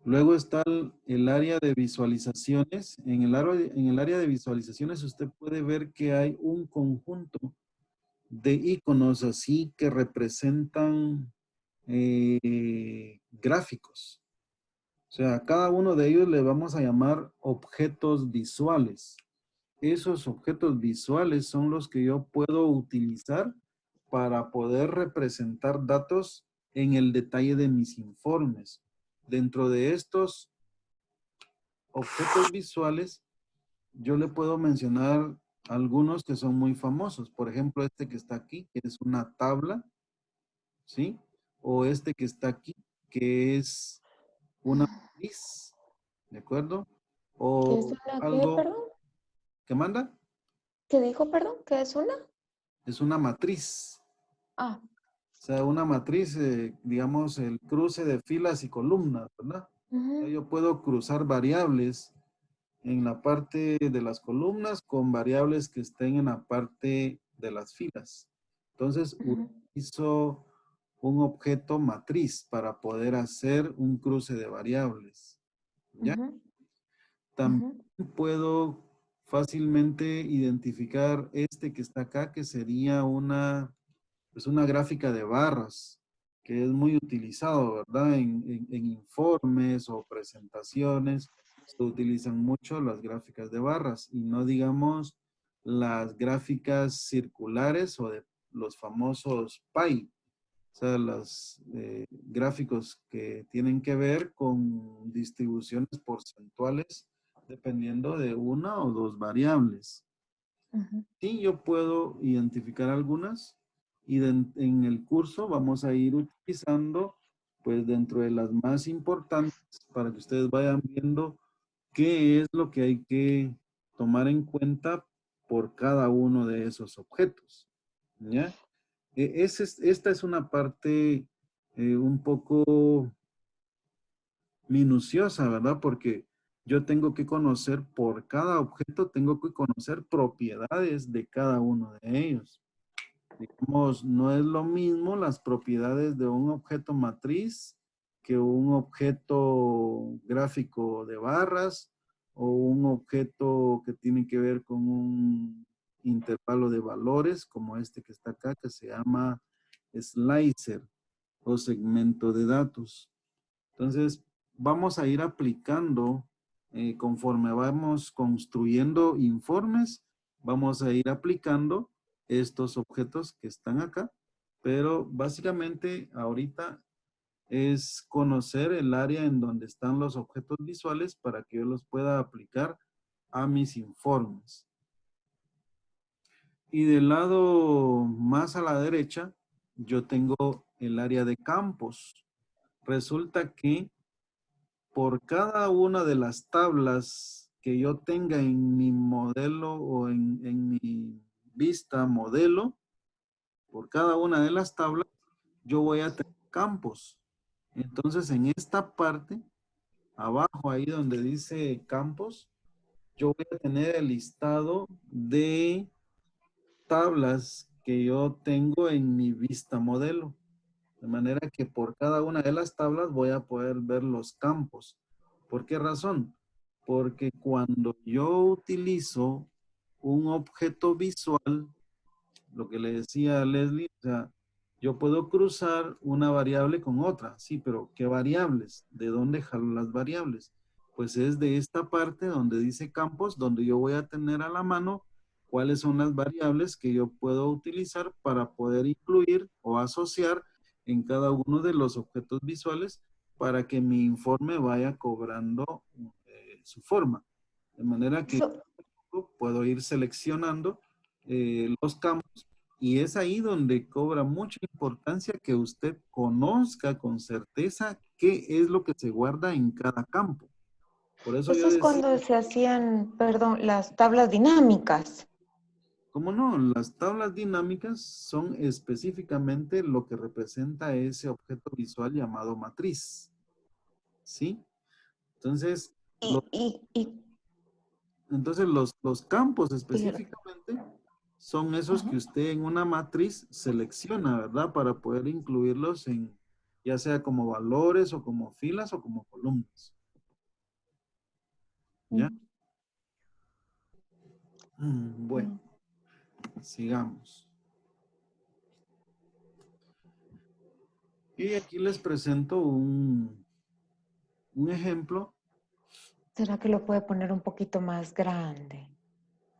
Luego está el área de visualizaciones. En el área de visualizaciones usted puede ver que hay un conjunto de iconos así que representan gráficos. O sea, a cada uno de ellos le vamos a llamar objetos visuales. Esos objetos visuales son los que yo puedo utilizar para poder representar datos en el detalle de mis informes. Dentro de estos objetos visuales, yo le puedo mencionar algunos que son muy famosos. Por ejemplo, este que está aquí, que es una tabla, ¿sí? O este que está aquí, que es una matriz, ¿de acuerdo? ¿Qué es O una qué, algo perdón? que manda, ¿Qué dijo, perdón? ¿Qué es una? es una matriz. Ah, O sea, una matriz, digamos, el cruce de filas y columnas, ¿verdad? O sea, ujú, yo puedo cruzar variables en la parte de las columnas con variables que estén en la parte de las filas. Entonces, ujú, utilizo un objeto matriz para poder hacer un cruce de variables. ¿Ya? ujú, También ujú, puedo fácilmente identificar este que está acá, que sería pues una gráfica de barras, que es muy utilizado, ¿verdad? En informes o presentaciones se utilizan mucho las gráficas de barras y no digamos las gráficas circulares o de los famosos pie, o sea, los gráficos que tienen que ver con distribuciones porcentuales dependiendo de una o dos variables. Ujú. Sí, yo puedo identificar algunas y en el curso vamos a ir utilizando, pues dentro de las más importantes para que ustedes vayan viendo qué es lo que hay que tomar en cuenta por cada uno de esos objetos. ¿Ya? Esta es una parte un poco minuciosa, ¿verdad? Porque yo tengo que conocer por cada objeto, tengo que conocer propiedades de cada uno de ellos. Digamos, no es lo mismo las propiedades de un objeto matriz que un objeto gráfico de barras o un objeto que tiene que ver con un intervalo de valores como este que está acá, que se llama slicer o segmento de datos. Entonces, vamos a ir aplicando, conforme vamos construyendo informes, vamos a ir aplicando estos objetos que están acá, pero básicamente ahorita es conocer el área en donde están los objetos visuales para que yo los pueda aplicar a mis informes. Y del lado más a la derecha, yo tengo el área de campos. Resulta que por cada una de las tablas que yo tenga en mi modelo o en mi vista modelo, por cada una de las tablas, yo voy a tener campos. Entonces, en esta parte, abajo ahí donde dice campos, yo voy a tener el listado de tablas que yo tengo en mi vista modelo. De manera que por cada una de las tablas voy a poder ver los campos. ¿Por qué razón? Porque cuando yo utilizo un objeto visual, lo que le decía a Leslie, o sea, yo puedo cruzar una variable con otra, sí, pero ¿qué variables? ¿De dónde jalo las variables? Pues es de esta parte donde dice campos, donde yo voy a tener a la mano cuáles son las variables que yo puedo utilizar para poder incluir o asociar en cada uno de los objetos visuales para que mi informe vaya cobrando su forma. De manera que So- puedo ir seleccionando los campos y es ahí donde cobra mucha importancia que usted conozca con certeza qué es lo que se guarda en cada campo. Por eso Eso yo es decía, cuando se hacían, perdón, las tablas dinámicas. ¿cómo no? Las tablas dinámicas son específicamente lo que representa ese objeto visual llamado matriz. ¿Sí? Entonces, Y, y, y, los campos pero- específicamente son esos ajá. que usted en una matriz selecciona, ¿verdad? Para poder incluirlos en, ya sea como valores o como filas o como columnas. ¿Ya? Ujú. Bueno, sigamos. Y aquí les presento un ejemplo. ¿Será que lo puede poner un poquito más grande?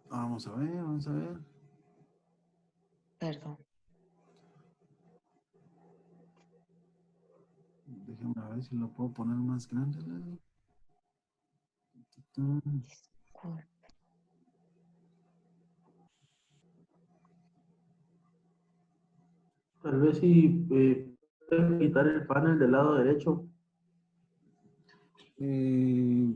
Vamos a ver, vamos a ver. Perdón. Déjenme ver si lo puedo poner más grande. Disculpe. Tal vez si pueden quitar el panel del lado derecho. Eh,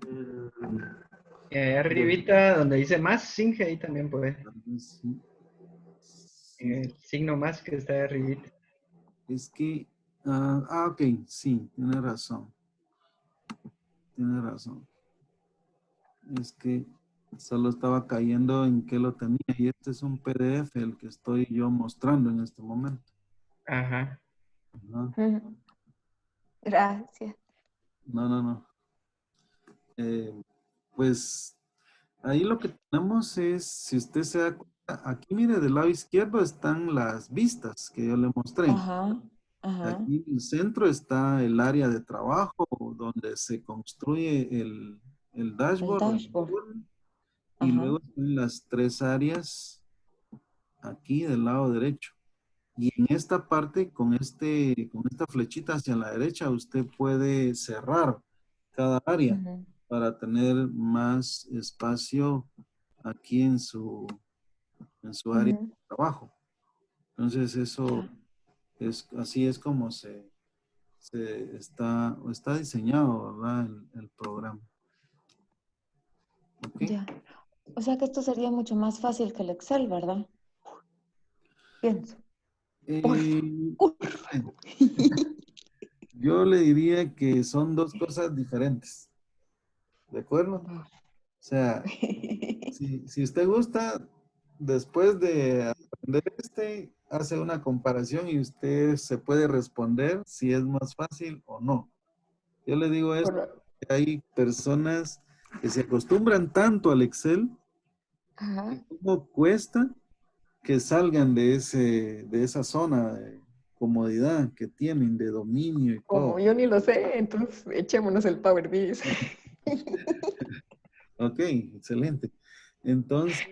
el- Arribita, donde dice más, Singe, ahí también puede. tal vez sí. En Sí, el signo más que está arribita. es que, ok, sí, tiene razón. Tiene razón. Es que solo estaba cayendo en que lo tenía y este es un PDF el que estoy yo mostrando en este momento. Ajá. Ajá. Ujú. Gracias. No, no, no. Pues ahí lo que tenemos es, si usted se da cuenta, aquí mire, del lado izquierdo están las vistas que yo le mostré. Ajá, ajá. Aquí en el centro está el área de trabajo donde se construye el El dashboard o el dashboard. informe. Y Ajá. luego están las tres áreas aquí del lado derecho. Y en esta parte, con esta flechita hacia la derecha, usted puede cerrar cada área Ujú. para tener más espacio aquí en su área de Ujú. trabajo. Entonces eso así es como está diseñado, ¿verdad? El programa. ¿Ok? Ya. O sea que esto sería mucho más fácil que el Excel, ¿verdad? Pienso. Porfa. Eh, Porfa. yo le diría que son dos cosas diferentes, ¿de acuerdo? O sea, si usted gusta, después de aprender hace una comparación y usted se puede responder si es más fácil o no. Yo le digo esto, Correcto. porque hay personas que se acostumbran tanto al Excel que Ajá. cómo cuesta que salgan de esa zona de comodidad que tienen, de dominio y Como todo. yo ni lo sé, entonces echémonos el Power BI. Ok, excelente. Entonces,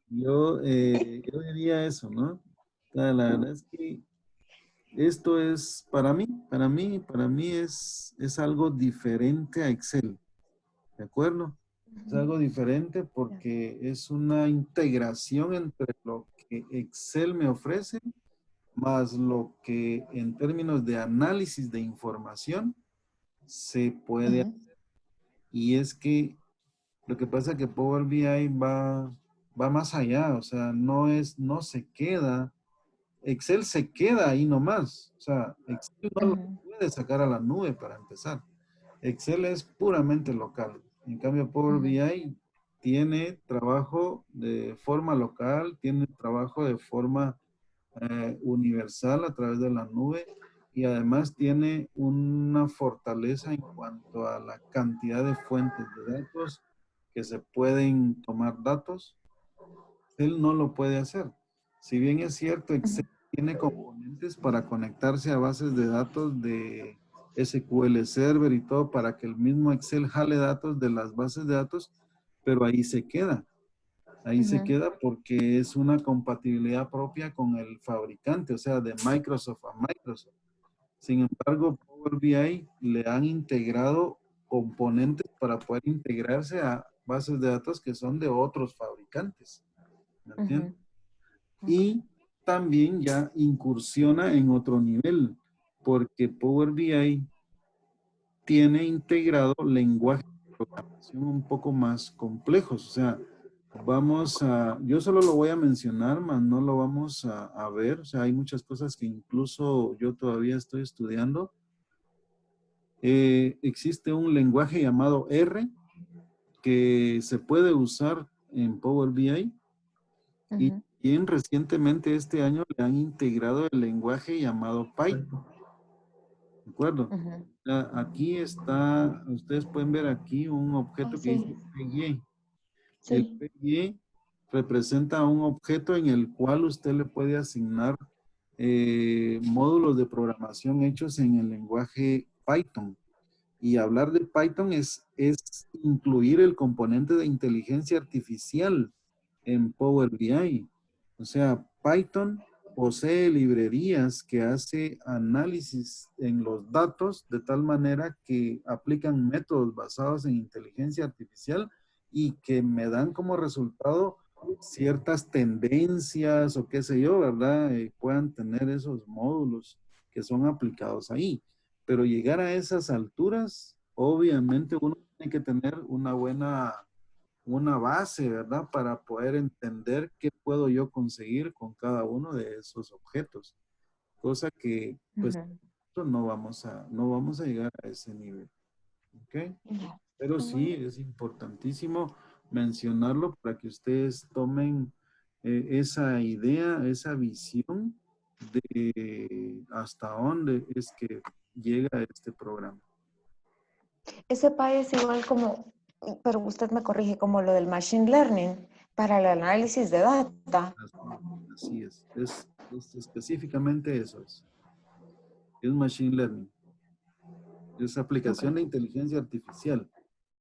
yo diría eso, ¿no? O sea, la verdad es que esto es, para mí es algo diferente a Excel, ¿de acuerdo? Es algo diferente Ya. porque es una integración entre lo que Excel me ofrece más lo que en términos de análisis de información se puede hacer. Ujú, Y es que lo que pasa es que Power BI va más allá, o sea, no se queda, Excel se queda ahí nomás, o sea, Excel no lo ujú, puede sacar a la nube para empezar. Excel es puramente local. En cambio, Power ujú, BI tiene trabajo de forma local, tiene trabajo de forma universal a través de la nube y además tiene una fortaleza en cuanto a la cantidad de fuentes de datos que se pueden tomar datos. Excel no lo puede hacer. Si bien es cierto, ujú, Excel tiene componentes para conectarse a bases de datos de SQL Server y todo para que el mismo Excel jale datos de las bases de datos, pero ahí se queda. Ahí se ujú, queda porque es una compatibilidad propia con el fabricante, o sea, de Microsoft a Microsoft. Sin embargo, Power BI le han integrado componentes para poder integrarse a bases de datos que son de otros fabricantes. ¿Me entiendes? ujú. Ok. Y también ya incursiona en otro nivel, porque Power BI tiene integrado lenguajes de programación un poco más complejos. O sea, yo solo lo voy a mencionar, mas no lo vamos a ver. O sea, hay muchas cosas que incluso yo todavía estoy estudiando. Existe un lenguaje llamado R que se puede usar en Power BI y Ujú, bien recientemente este año le han integrado el lenguaje llamado Python. ¿De acuerdo? ujú. Aquí está, ustedes pueden ver aquí un Ah, objeto que dice sí, PY. El sí. PY representa un objeto en el cual usted le puede asignar módulos de programación hechos en el lenguaje Python. Y hablar de Python es incluir el componente de inteligencia artificial en Power BI. O sea, Python posee librerías que hace análisis en los datos de tal manera que aplican métodos basados en inteligencia artificial y que me dan como resultado ciertas tendencias o qué sé yo, ¿verdad? Puedan tener esos módulos que son aplicados ahí. Pero llegar a esas alturas, obviamente uno tiene que tener una base, ¿verdad? Para poder entender qué puedo yo conseguir con cada uno de esos objetos. Cosa que, pues, Ujú. no vamos a llegar a ese nivel. ¿Ok? Ya. Pero Bueno, sí es importantísimo mencionarlo para que ustedes tomen esa idea, esa visión de hasta dónde es que llega este programa. ese PAE es igual como, pero usted me corrige, como lo del Machine Learning para el análisis de data. Así es específicamente eso es Machine Learning, es Ok. aplicación de inteligencia artificial,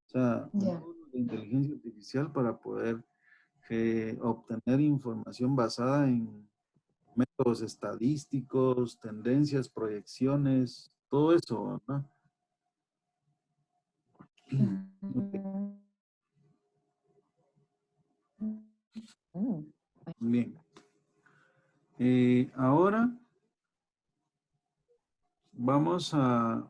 o sea, Ya. módulos de inteligencia artificial para poder obtener información basada en métodos estadísticos, tendencias, proyecciones, todo eso, ¿verdad? Ok. Ujú. Bien. Ahora vamos a...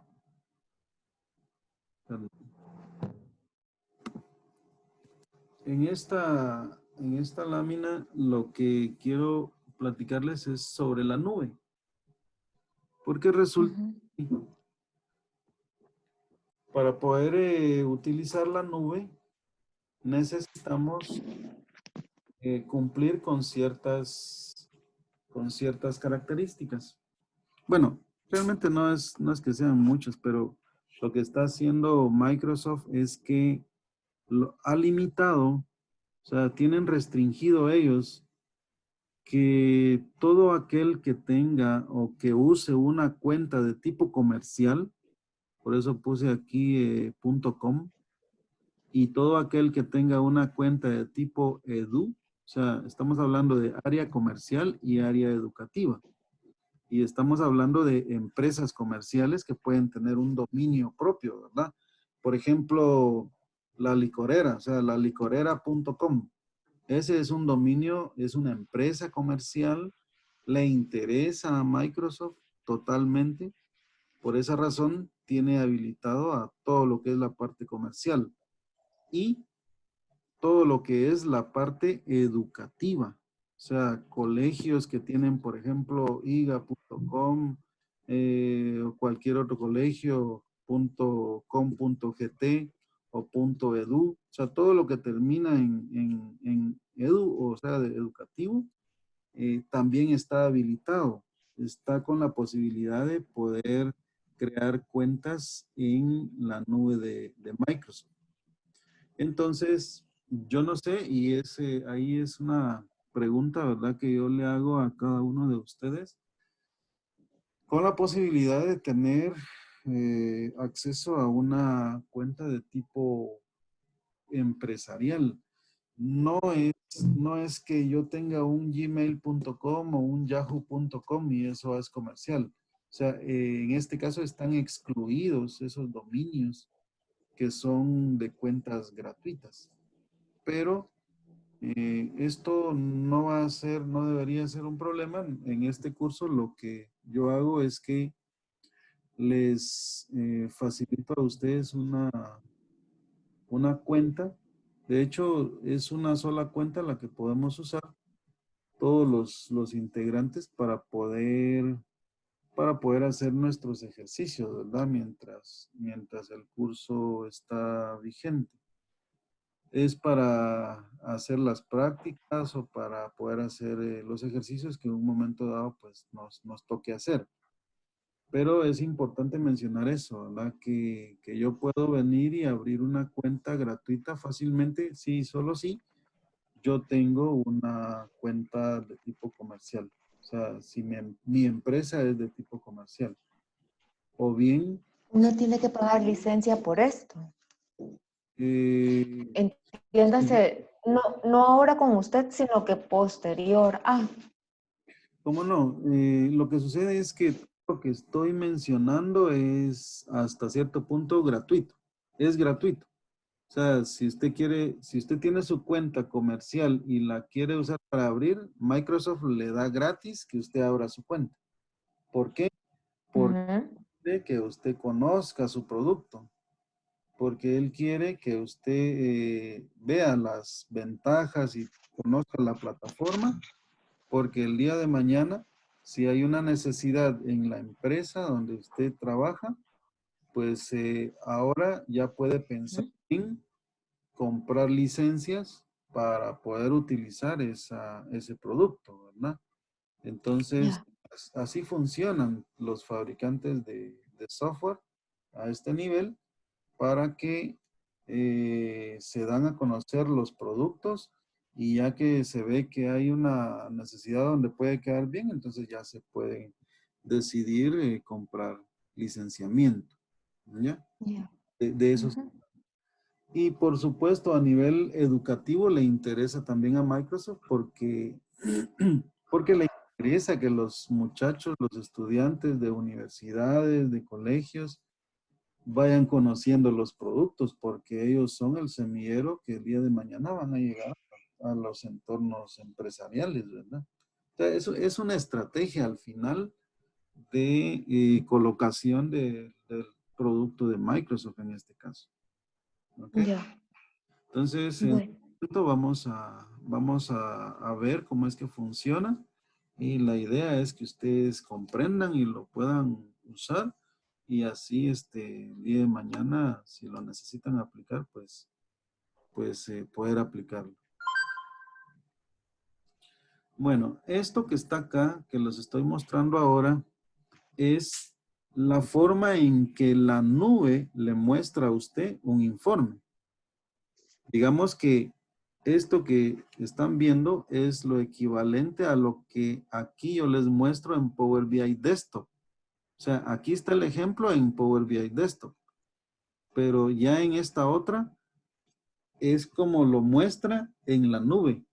En esta lámina lo que quiero platicarles es sobre la nube. Porque resulta que para poder utilizar la nube necesitamos cumplir con ciertas características. Bueno, realmente no es que sean muchas, pero lo que está haciendo Microsoft es que lo ha limitado, o sea, tienen restringido ellos que todo aquel que tenga o que use una cuenta de tipo comercial, por eso puse aquí .com, y todo aquel que tenga una cuenta de tipo edu, o sea, estamos hablando de área comercial y área educativa. Y estamos hablando de empresas comerciales que pueden tener un dominio propio, ¿verdad? Por ejemplo, la licorera, o sea, la licorera.com. Ese es un dominio, es una empresa comercial, le interesa a Microsoft totalmente. Por esa razón, tiene habilitado a todo lo que es la parte comercial y todo lo que es la parte educativa. O sea, colegios que tienen, por ejemplo, iga.com o cualquier otro colegio, .com.gt o .edu. O sea, todo lo que termina en edu, o sea, de educativo, también está habilitado. Está con la posibilidad de poder crear cuentas en la nube de Microsoft. Entonces, yo no sé, y ahí es una pregunta, ¿verdad?, que yo le hago a cada uno de ustedes, con la posibilidad de tener acceso a una cuenta de tipo empresarial. No es que yo tenga un gmail.com o un yahoo.com y eso es comercial. O sea, en este caso están excluidos esos dominios que son de cuentas gratuitas. Pero esto no va a ser, no debería ser un problema. En este curso lo que yo hago es que les facilito a ustedes una cuenta. De hecho, es una sola cuenta la que podemos usar todos los integrantes para poder hacer nuestros ejercicios, ¿verdad? Mientras el curso está vigente. Es para hacer las prácticas o para poder hacer los ejercicios que en un momento dado pues nos toque hacer. Pero es importante mencionar eso, ¿verdad? Que yo puedo venir y abrir una cuenta gratuita fácilmente, sí, solo sí, yo tengo una cuenta de tipo comercial. O sea, si mi empresa es de tipo comercial. O bien... Uno tiene que pagar licencia por esto. sí. Entiéndase, no ahora con usted, sino que posterior a. ¿Cómo no? Lo que sucede es que lo que estoy mencionando es hasta cierto punto gratuito. Es gratuito. O sea, si usted tiene su cuenta comercial y la quiere usar para abrir, Microsoft le da gratis que usted abra su cuenta. ¿Por qué? Porque quiere que usted conozca su producto. Porque él quiere que usted vea las ventajas y conozca la plataforma. Porque el día de mañana, si hay una necesidad en la empresa donde usted trabaja, pues ahora ya puede pensar en comprar licencias para poder utilizar ese producto, ¿verdad? Entonces, así funcionan los fabricantes de software a este nivel para que se dan a conocer los productos y ya que se ve que hay una necesidad donde puede quedar bien, entonces ya se puede decidir comprar licenciamiento, ¿ya? De eso. Y por supuesto a nivel educativo le interesa también a Microsoft porque le interesa que los muchachos, los estudiantes de universidades, de colegios, vayan conociendo los productos porque ellos son el semillero que el día de mañana van a llegar a los entornos empresariales, ¿verdad? O sea, eso es una estrategia al final de colocación del producto de Microsoft en este caso. ¿Ok? Ya. Entonces, en este Bueno, momento vamos a ver cómo es que funciona y la idea es que ustedes comprendan y lo puedan usar y así el día de mañana, si lo necesitan aplicar, pues poder aplicarlo. Bueno, esto que está acá, que los estoy mostrando ahora, es la forma en que la nube le muestra a usted un informe. Digamos que esto que están viendo es lo equivalente a lo que aquí yo les muestro en Power BI Desktop. O sea, aquí está el ejemplo en Power BI Desktop, pero ya en esta otra es como lo muestra en la nube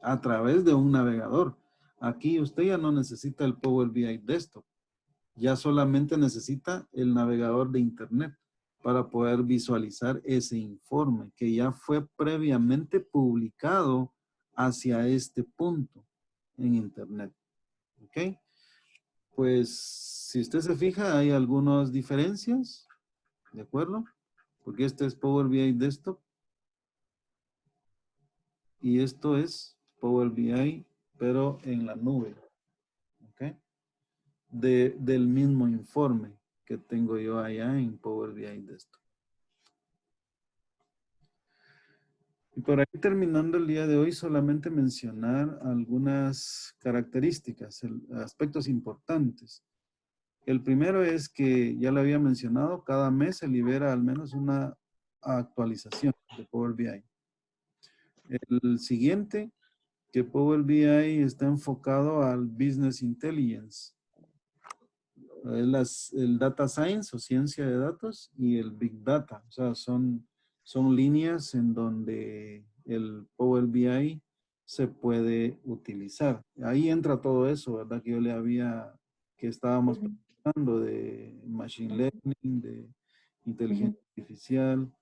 a través de un navegador. Aquí usted ya no necesita el Power BI Desktop, ya solamente necesita el navegador de Internet para poder visualizar ese informe que ya fue previamente publicado hacia este punto en Internet. ¿Ok? Pues si usted se fija, hay algunas diferencias, ¿de acuerdo? Porque este es Power BI Desktop y esto es Power BI, pero en la nube. ¿Ok? Del mismo informe que tengo yo allá en Power BI Desktop. Y por ahí terminando el día de hoy, solamente mencionar algunas características, aspectos importantes. El primero es que, ya lo había mencionado, cada mes se libera al menos una actualización de Power BI. El siguiente, que Power BI está enfocado al Business Intelligence. El Data Science o ciencia de datos y el Big Data. O sea, son líneas en donde el Power BI se puede utilizar. Ahí entra todo eso, ¿verdad? Que estábamos hablando de Machine Learning, de inteligencia artificial.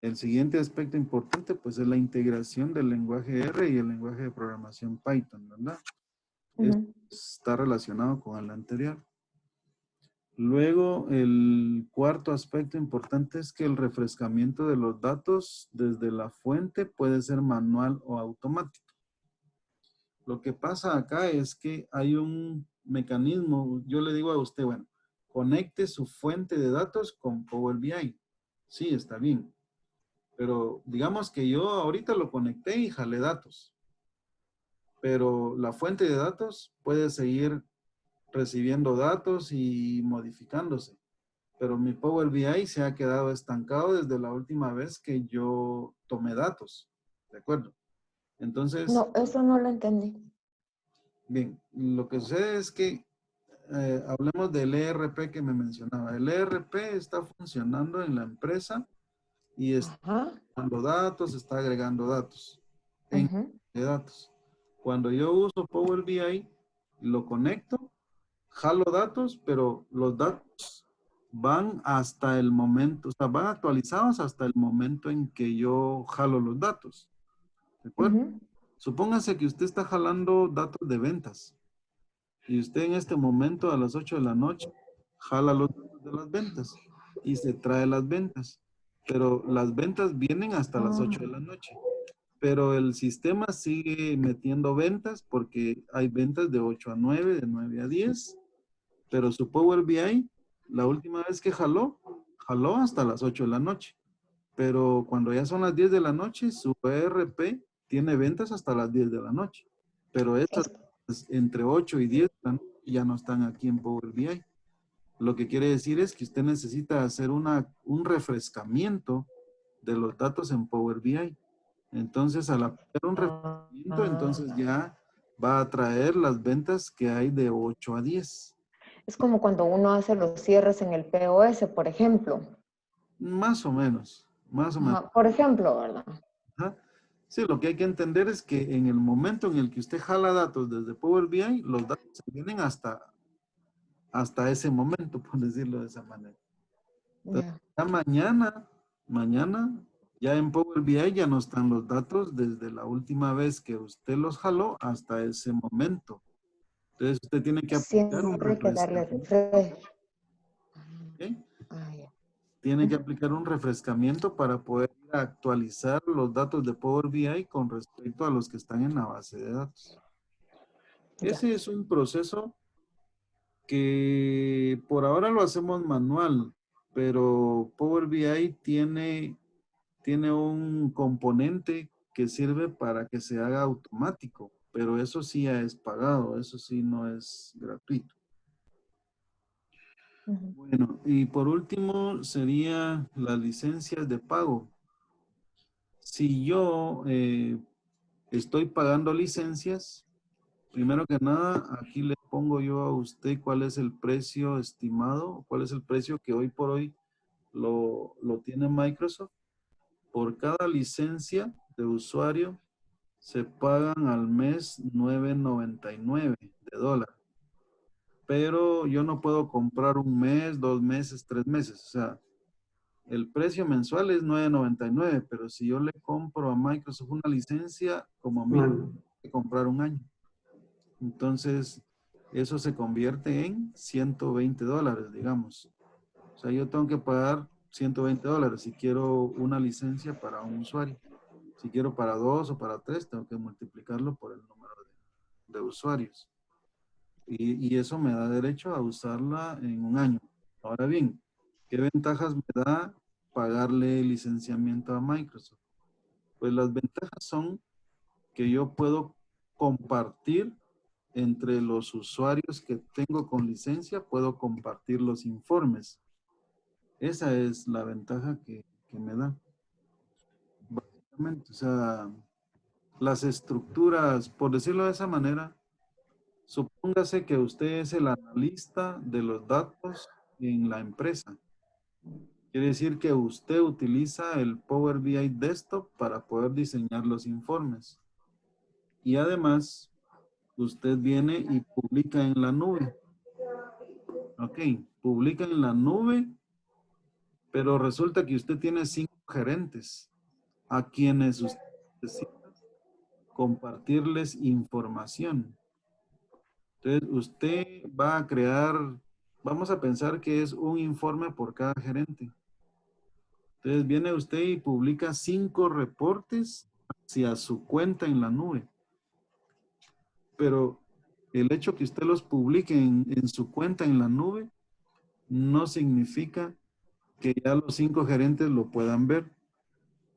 El siguiente aspecto importante, pues, es la integración del lenguaje R y el lenguaje de programación Python, ¿verdad? Está relacionado con el anterior. Luego, el cuarto aspecto importante es que el refrescamiento de los datos desde la fuente puede ser manual o automático. Lo que pasa acá es que hay un mecanismo, yo le digo a usted, bueno, conecte su fuente de datos con Power BI. Sí, está bien. Pero digamos que yo ahorita lo conecté y jalé datos. Pero la fuente de datos puede seguir recibiendo datos y modificándose. Pero mi Power BI se ha quedado estancado desde la última vez que yo tomé datos. ¿De acuerdo? Entonces, no, eso no lo entendí. bien, lo que sucede es que hablemos del ERP que me mencionaba. El ERP está funcionando en la empresa y está Ajá. dando datos, está agregando datos Ujú. de datos. Cuando yo uso Power BI, lo conecto, jalo datos, pero los datos van hasta el momento, o sea, van actualizados hasta el momento en que yo jalo los datos. ¿De acuerdo? Ujú. Supóngase que usted está jalando datos de ventas y usted en este momento a las 8 de la noche jala los datos de las ventas y se trae las ventas. Pero las ventas vienen hasta las 8 de la noche. Pero el sistema sigue metiendo ventas porque hay ventas de 8 a 9, de 9 a 10. Pero su Power BI, la última vez que jaló hasta las 8 de la noche. Pero cuando ya son las 10 de la noche, su ERP tiene ventas hasta las 10 de la noche. Pero estas entre 8 y 10 de la noche ya no están aquí en Power BI. Lo que quiere decir es que usted necesita hacer un refrescamiento de los datos en Power BI. Entonces, al hacer un refrescamiento, entonces ya va a traer las ventas que hay de 8 a 10. Es como cuando uno hace los cierres en el POS, por ejemplo. Más o menos, más o menos. Ajá, por ejemplo, ¿verdad? Ajá. Sí, lo que hay que entender es que en el momento en el que usted jala datos desde Power BI, los datos se vienen hasta ese momento, por decirlo de esa manera. Entonces, Ya. ya mañana Ya en Power BI ya no están los datos desde la última vez que usted los jaló hasta ese momento. Entonces usted tiene que aplicar un Siempre hay que darle refrescamiento. refresh. ¿Ok? Ah, ya. Tiene que aplicar un refrescamiento para poder ir a actualizar los datos de Power BI con respecto a los que están en la base de datos. Ya. Ese es un proceso que por ahora lo hacemos manual, pero Power BI tiene un componente que sirve para que se haga automático, pero eso sí ya es pagado, eso sí no es gratuito. Ujú. Bueno, y por último sería las licencias de pago. Si yo estoy pagando licencias, primero que nada, aquí le pongo yo a usted cuál es el precio estimado, cuál es el precio que hoy por hoy lo tiene Microsoft. Por cada licencia de usuario se pagan al mes $9.99. Pero yo no puedo comprar un mes, 2 meses, 3 meses. O sea, el precio mensual es $9.99, pero si yo le compro a Microsoft una licencia, como mínimo, Bueno, tengo que comprar un año. Entonces, eso se convierte en $120, digamos. O sea, yo tengo que pagar $120 si quiero una licencia para un usuario. Si quiero para 2 o para 3, tengo que multiplicarlo por el número de usuarios. Y eso me da derecho a usarla en un año. Ahora bien, ¿qué ventajas me da pagarle licenciamiento a Microsoft? Pues las ventajas son que yo puedo compartir entre los usuarios que tengo con licencia, puedo compartir los informes. Esa es la ventaja que me da. Básicamente, o sea, las estructuras, por decirlo de esa manera, supóngase que usted es el analista de los datos en la empresa. Quiere decir que usted utiliza el Power BI Desktop para poder diseñar los informes. Y además, usted viene y publica en la nube. Ok, publica en la nube, pero resulta que usted tiene 5 gerentes a quienes usted necesita compartirles información. Entonces, usted va a crear, vamos a pensar que es un informe por cada gerente. Entonces, viene usted y publica 5 reportes hacia su cuenta en la nube. Pero el hecho que usted los publique en su cuenta en la nube no significa que ya los 5 gerentes lo puedan ver,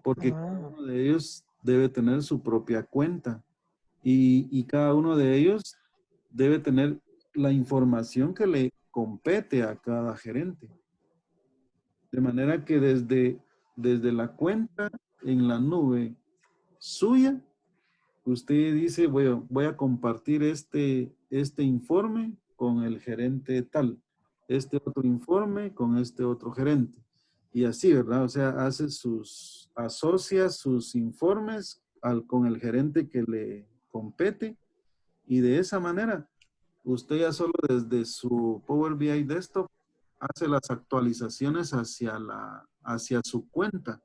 porque cada Ah, uno de ellos debe tener su propia cuenta y cada uno de ellos debe tener la información que le compete a cada gerente. De manera que desde la cuenta en la nube suya, usted dice, voy a compartir este informe con el gerente tal, este otro informe con este otro gerente. Y así, ¿verdad? O sea, asocia sus informes con el gerente que le compete y de esa manera, usted ya solo desde su Power BI Desktop hace las actualizaciones hacia su cuenta.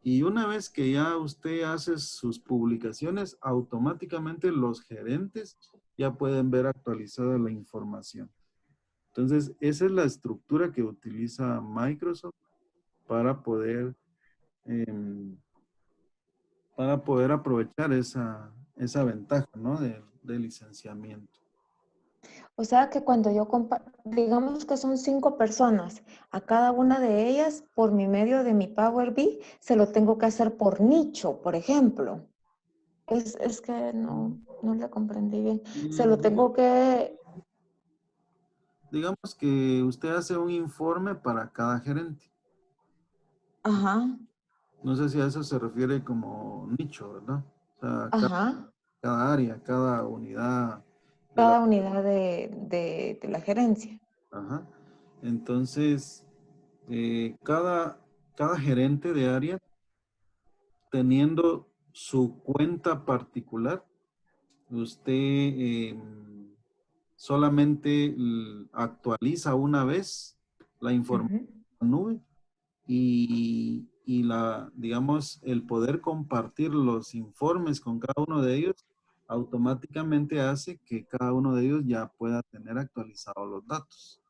Y una vez que ya usted hace sus publicaciones, automáticamente los gerentes ya pueden ver actualizada la información. Entonces, esa es la estructura que utiliza Microsoft para poder, em, para poder aprovechar esa ventaja, ¿no? de licenciamiento. o sea que cuando yo digamos que son 5 personas, a cada una de ellas, por mi medio de mi Power BI, se lo tengo que hacer por nicho, por ejemplo. Es que no le comprendí bien. Se lo tengo que... Digamos que usted hace un informe para cada gerente. Ajá, No sé si a eso se refiere como nicho, ¿verdad? O sea, ajá. cada área, cada unidad de la... Cada unidad de la gerencia. Ajá. Entonces, cada gerente de área, teniendo su cuenta particular, usted solamente actualiza una vez la información Ujú. en la nube y y digamos, el poder compartir los informes con cada uno de ellos automáticamente hace que cada uno de ellos ya pueda tener actualizados los datos.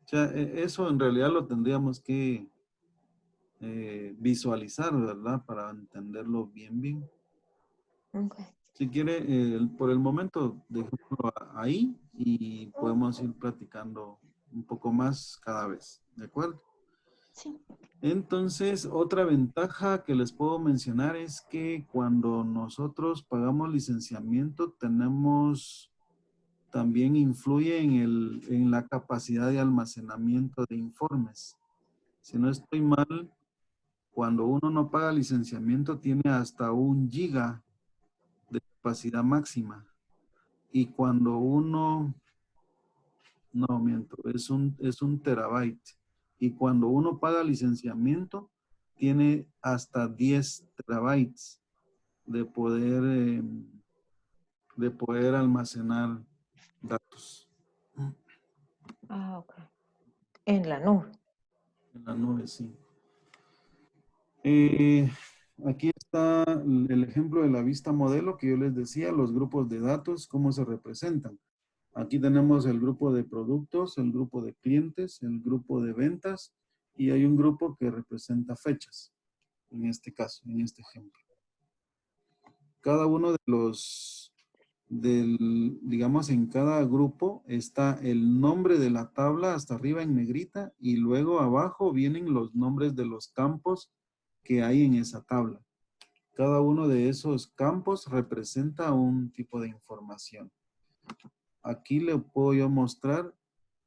O sea, eso en realidad lo tendríamos que visualizar, ¿verdad? Para entenderlo bien. Okay. Si quiere, por el momento, dejémoslo ahí y podemos ir platicando un poco más cada vez, ¿de acuerdo? Sí. Entonces, otra ventaja que les puedo mencionar es que cuando nosotros pagamos licenciamiento, también influye en la capacidad de almacenamiento de informes. Si no estoy mal, cuando uno no paga licenciamiento, tiene hasta 1 GB de capacidad máxima. Y cuando uno, no miento, es un terabyte. Y cuando uno paga licenciamiento, tiene hasta 10 terabytes de poder almacenar datos Ah, ok. En la nube. en la nube, sí. Aquí está el ejemplo de la vista modelo que yo les decía, los grupos de datos, cómo se representan. Aquí tenemos el grupo de productos, el grupo de clientes, el grupo de ventas y hay un grupo que representa fechas, en este caso, en este ejemplo. Cada uno de digamos, en cada grupo está el nombre de la tabla hasta arriba en negrita y luego abajo vienen los nombres de los campos que hay en esa tabla. Cada uno de esos campos representa un tipo de información. Aquí le puedo yo mostrar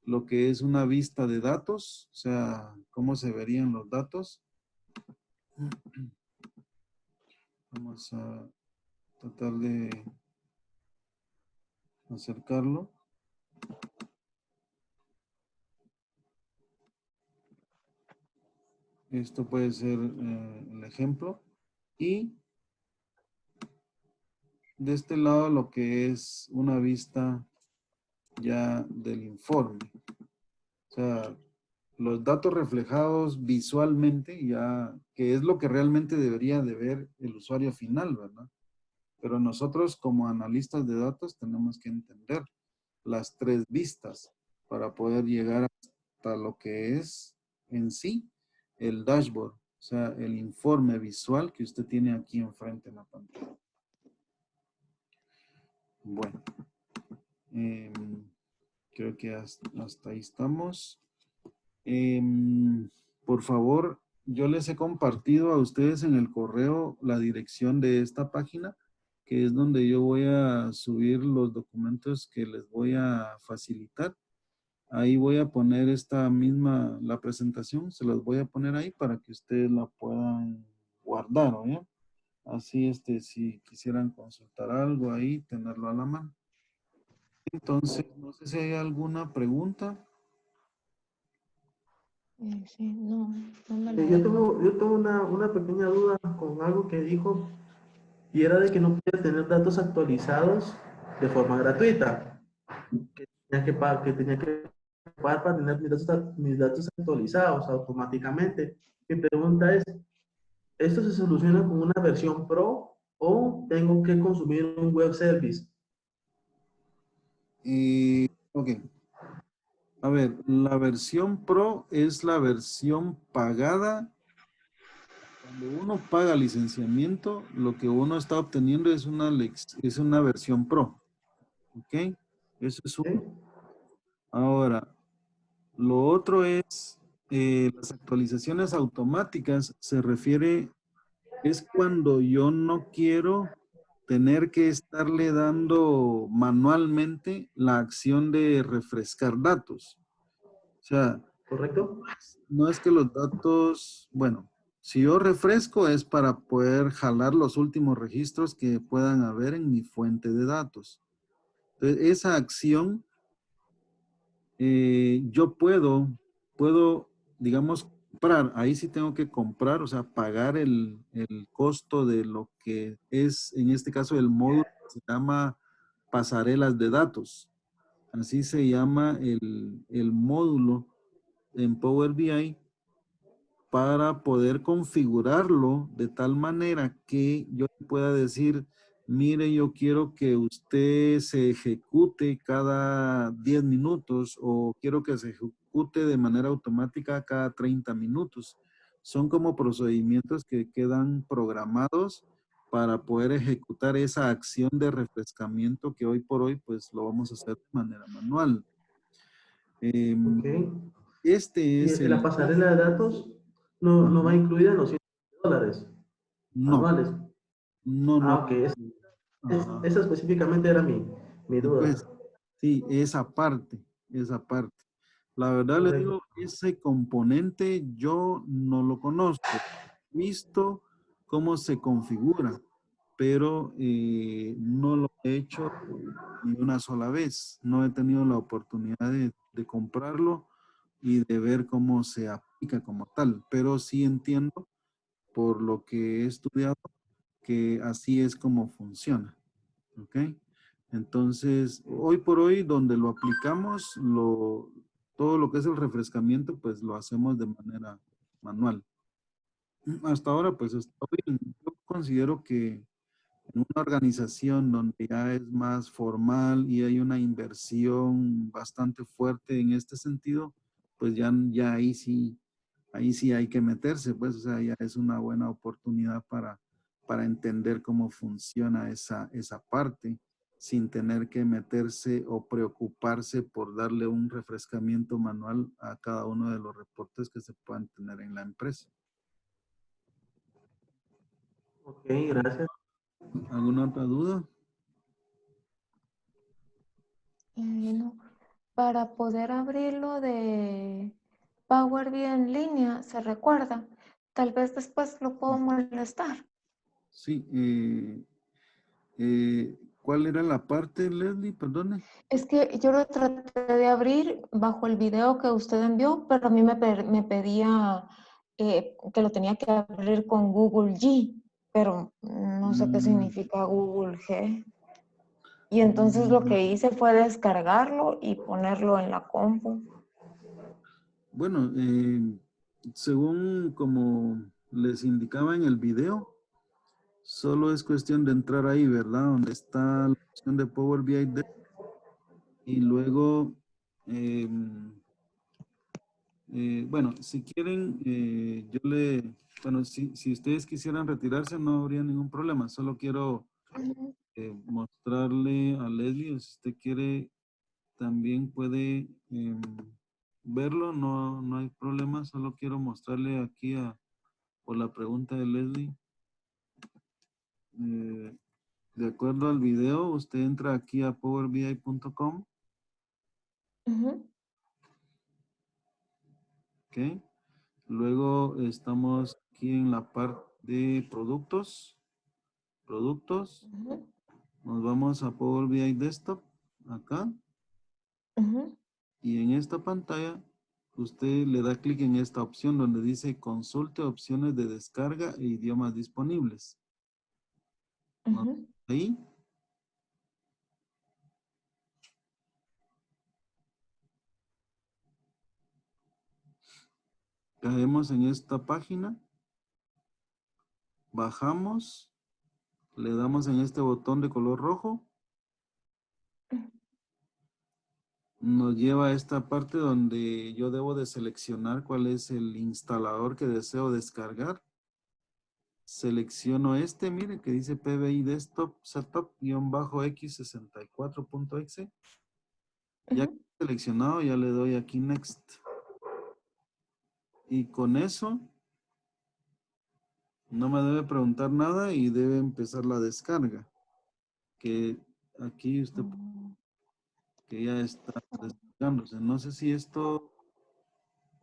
lo que es una vista de datos, o sea, cómo se verían los datos. Vamos a tratar de acercarlo. Esto puede ser el ejemplo. Y de este lado lo que es una vista ya del informe. O sea, los datos reflejados visualmente, ya que es lo que realmente debería de ver el usuario final, ¿verdad? Pero nosotros como analistas de datos tenemos que entender las 3 vistas para poder llegar hasta lo que es en sí el dashboard, o sea, el informe visual que usted tiene aquí enfrente en la pantalla. Bueno, creo que hasta ahí estamos. Por favor, yo les he compartido a ustedes en el correo la dirección de esta página, que es donde yo voy a subir los documentos que les voy a facilitar. Ahí voy a poner la presentación, se las voy a poner ahí para que ustedes la puedan guardar, ¿oye? Así, si quisieran consultar algo ahí, tenerlo a la mano. Entonces, no sé si hay alguna pregunta. Sí, no me lo Yo tengo una pequeña duda con algo que dijo, y era de que no podía tener datos actualizados de forma gratuita, que tenía que pagar para tener mis datos actualizados automáticamente. Mi pregunta es, ¿esto se soluciona con una versión Pro o tengo que consumir un web service? Ok. A ver, la versión Pro es la versión pagada. Cuando uno paga licenciamiento, lo que uno está obteniendo es una versión Pro. ¿Ok? Eso es ¿Sí? uno. Ahora, lo otro es las actualizaciones automáticas. Es cuando yo no quiero tener que estarle dando manualmente la acción de refrescar datos. O sea, ¿Correcto? no es que los datos, bueno, si yo refresco es para poder jalar los últimos registros que puedan haber en mi fuente de datos. Entonces, esa acción, yo puedo, digamos, comprar. Ahí sí tengo que comprar, o sea, pagar el costo de lo que es, en este caso, el módulo que se llama pasarelas de datos. Así se llama el módulo en Power BI para poder configurarlo de tal manera que yo pueda decir, mire, yo quiero que usted se ejecute cada 10 minutos o quiero que se ejecute de manera automática cada 30 minutos. Son como procedimientos que quedan programados para poder ejecutar esa acción de refrescamiento que hoy por hoy pues lo vamos a hacer de manera manual. Ok. Este es Y la el... pasarela de datos no va Ajá. incluida en los $100 No, anuales. no. Ok. Ajá. Esa específicamente era mi duda. Pues sí, esa parte, esa parte. La verdad le Correcto. digo, ese componente yo no lo conozco. He visto cómo se configura, pero no lo he hecho ni una sola vez. No he tenido la oportunidad de comprarlo y de ver cómo se aplica como tal, pero sí entiendo por lo que he estudiado que así es como funciona. ¿Ok? Entonces, hoy por hoy, donde lo aplicamos, todo lo que es el refrescamiento, pues lo hacemos de manera manual. Hasta ahora, pues está bien. Yo considero que en una organización donde ya es más formal y hay una inversión bastante fuerte en este sentido, pues ya ahí sí hay que meterse, pues, o sea, ya es una buena oportunidad para entender cómo funciona esa parte sin tener que meterse o preocuparse por darle un refrescamiento manual a cada uno de los reportes que se puedan tener en la empresa. Ok, gracias. ¿Alguna otra duda? No. Para poder abrirlo de Power BI en línea, ¿se recuerda? Tal vez después lo puedo molestar. Sí, ¿cuál era la parte, Leslie? Perdone. Es que yo lo traté de abrir bajo el video que usted envió, pero a mí me pedía que lo tenía que abrir con Google G, pero no sé qué Mm, significa Google G. Y entonces lo mm, que hice fue descargarlo y ponerlo en la compu. bueno, según como les indicaba en el video, solo es cuestión de entrar ahí, ¿verdad? Donde está la opción de Power BI y luego, bueno, si quieren, bueno, si ustedes quisieran retirarse no habría ningún problema, solo quiero Ujú. mostrarle a Leslie, o si usted quiere, también puede verlo, no hay problema, solo quiero mostrarle aquí por la pregunta de Leslie. Eh, de acuerdo al video, usted entra aquí a powerbi.com, Ujú. ¿ok? Luego estamos aquí en la parte de productos, Ujú. nos vamos a Power BI Desktop, acá, Ujú. y en esta pantalla usted le da clic en esta opción donde dice consulte opciones de descarga e idiomas disponibles. ¿No? Ujú. Ahí, caemos en esta página, bajamos, le damos en este botón de color rojo, nos lleva a esta parte donde yo debo de seleccionar cuál es el instalador que deseo descargar. Selecciono este, mire, que dice PBI Desktop Setup-x64.exe. Ya que Ujú. he seleccionado, ya le doy aquí Next. Y con eso, no me debe preguntar nada y debe empezar la descarga. Que aquí usted que ya está descargándose. No sé si esto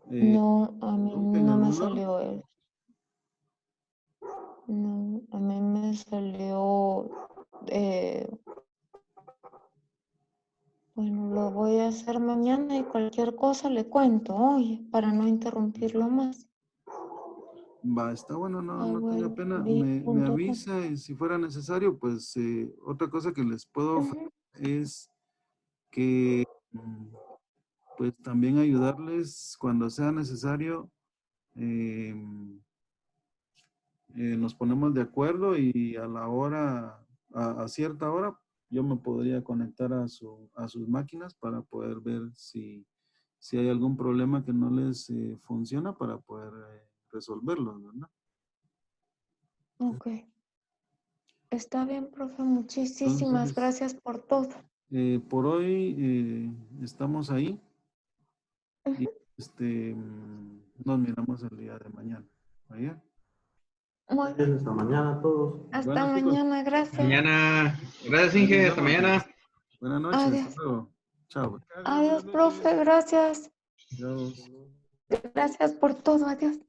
No, a mí rompe en no me algún lado. salió él. No, a mí me salió, eh, bueno, lo voy a hacer mañana y cualquier cosa le cuento hoy para no interrumpirlo más. Va, está bueno, no tenga pena. Me powerbi.com. avisa y si fuera necesario, pues otra cosa que les puedo ofrecer Ujú. es que pues también ayudarles cuando sea necesario nos ponemos de acuerdo y a la hora, a cierta hora, yo me podría conectar a sus máquinas para poder ver si hay algún problema que no les funciona para poder resolverlo, ¿verdad? Ok. Está bien, profe. Muchísimas Entonces, gracias por todo. por hoy estamos ahí y nos miramos el día de mañana. ¿Oye? Muy bien. Hasta mañana a todos. Hasta Bueno, chicos, mañana. Gracias. Mañana. Gracias, ahí nos Inge. Hasta vemos, mañana. chicos. Buenas noches. Adiós. Hasta luego. Chao. Adiós, profe. Gracias. Chao. Gracias por todo. Adiós.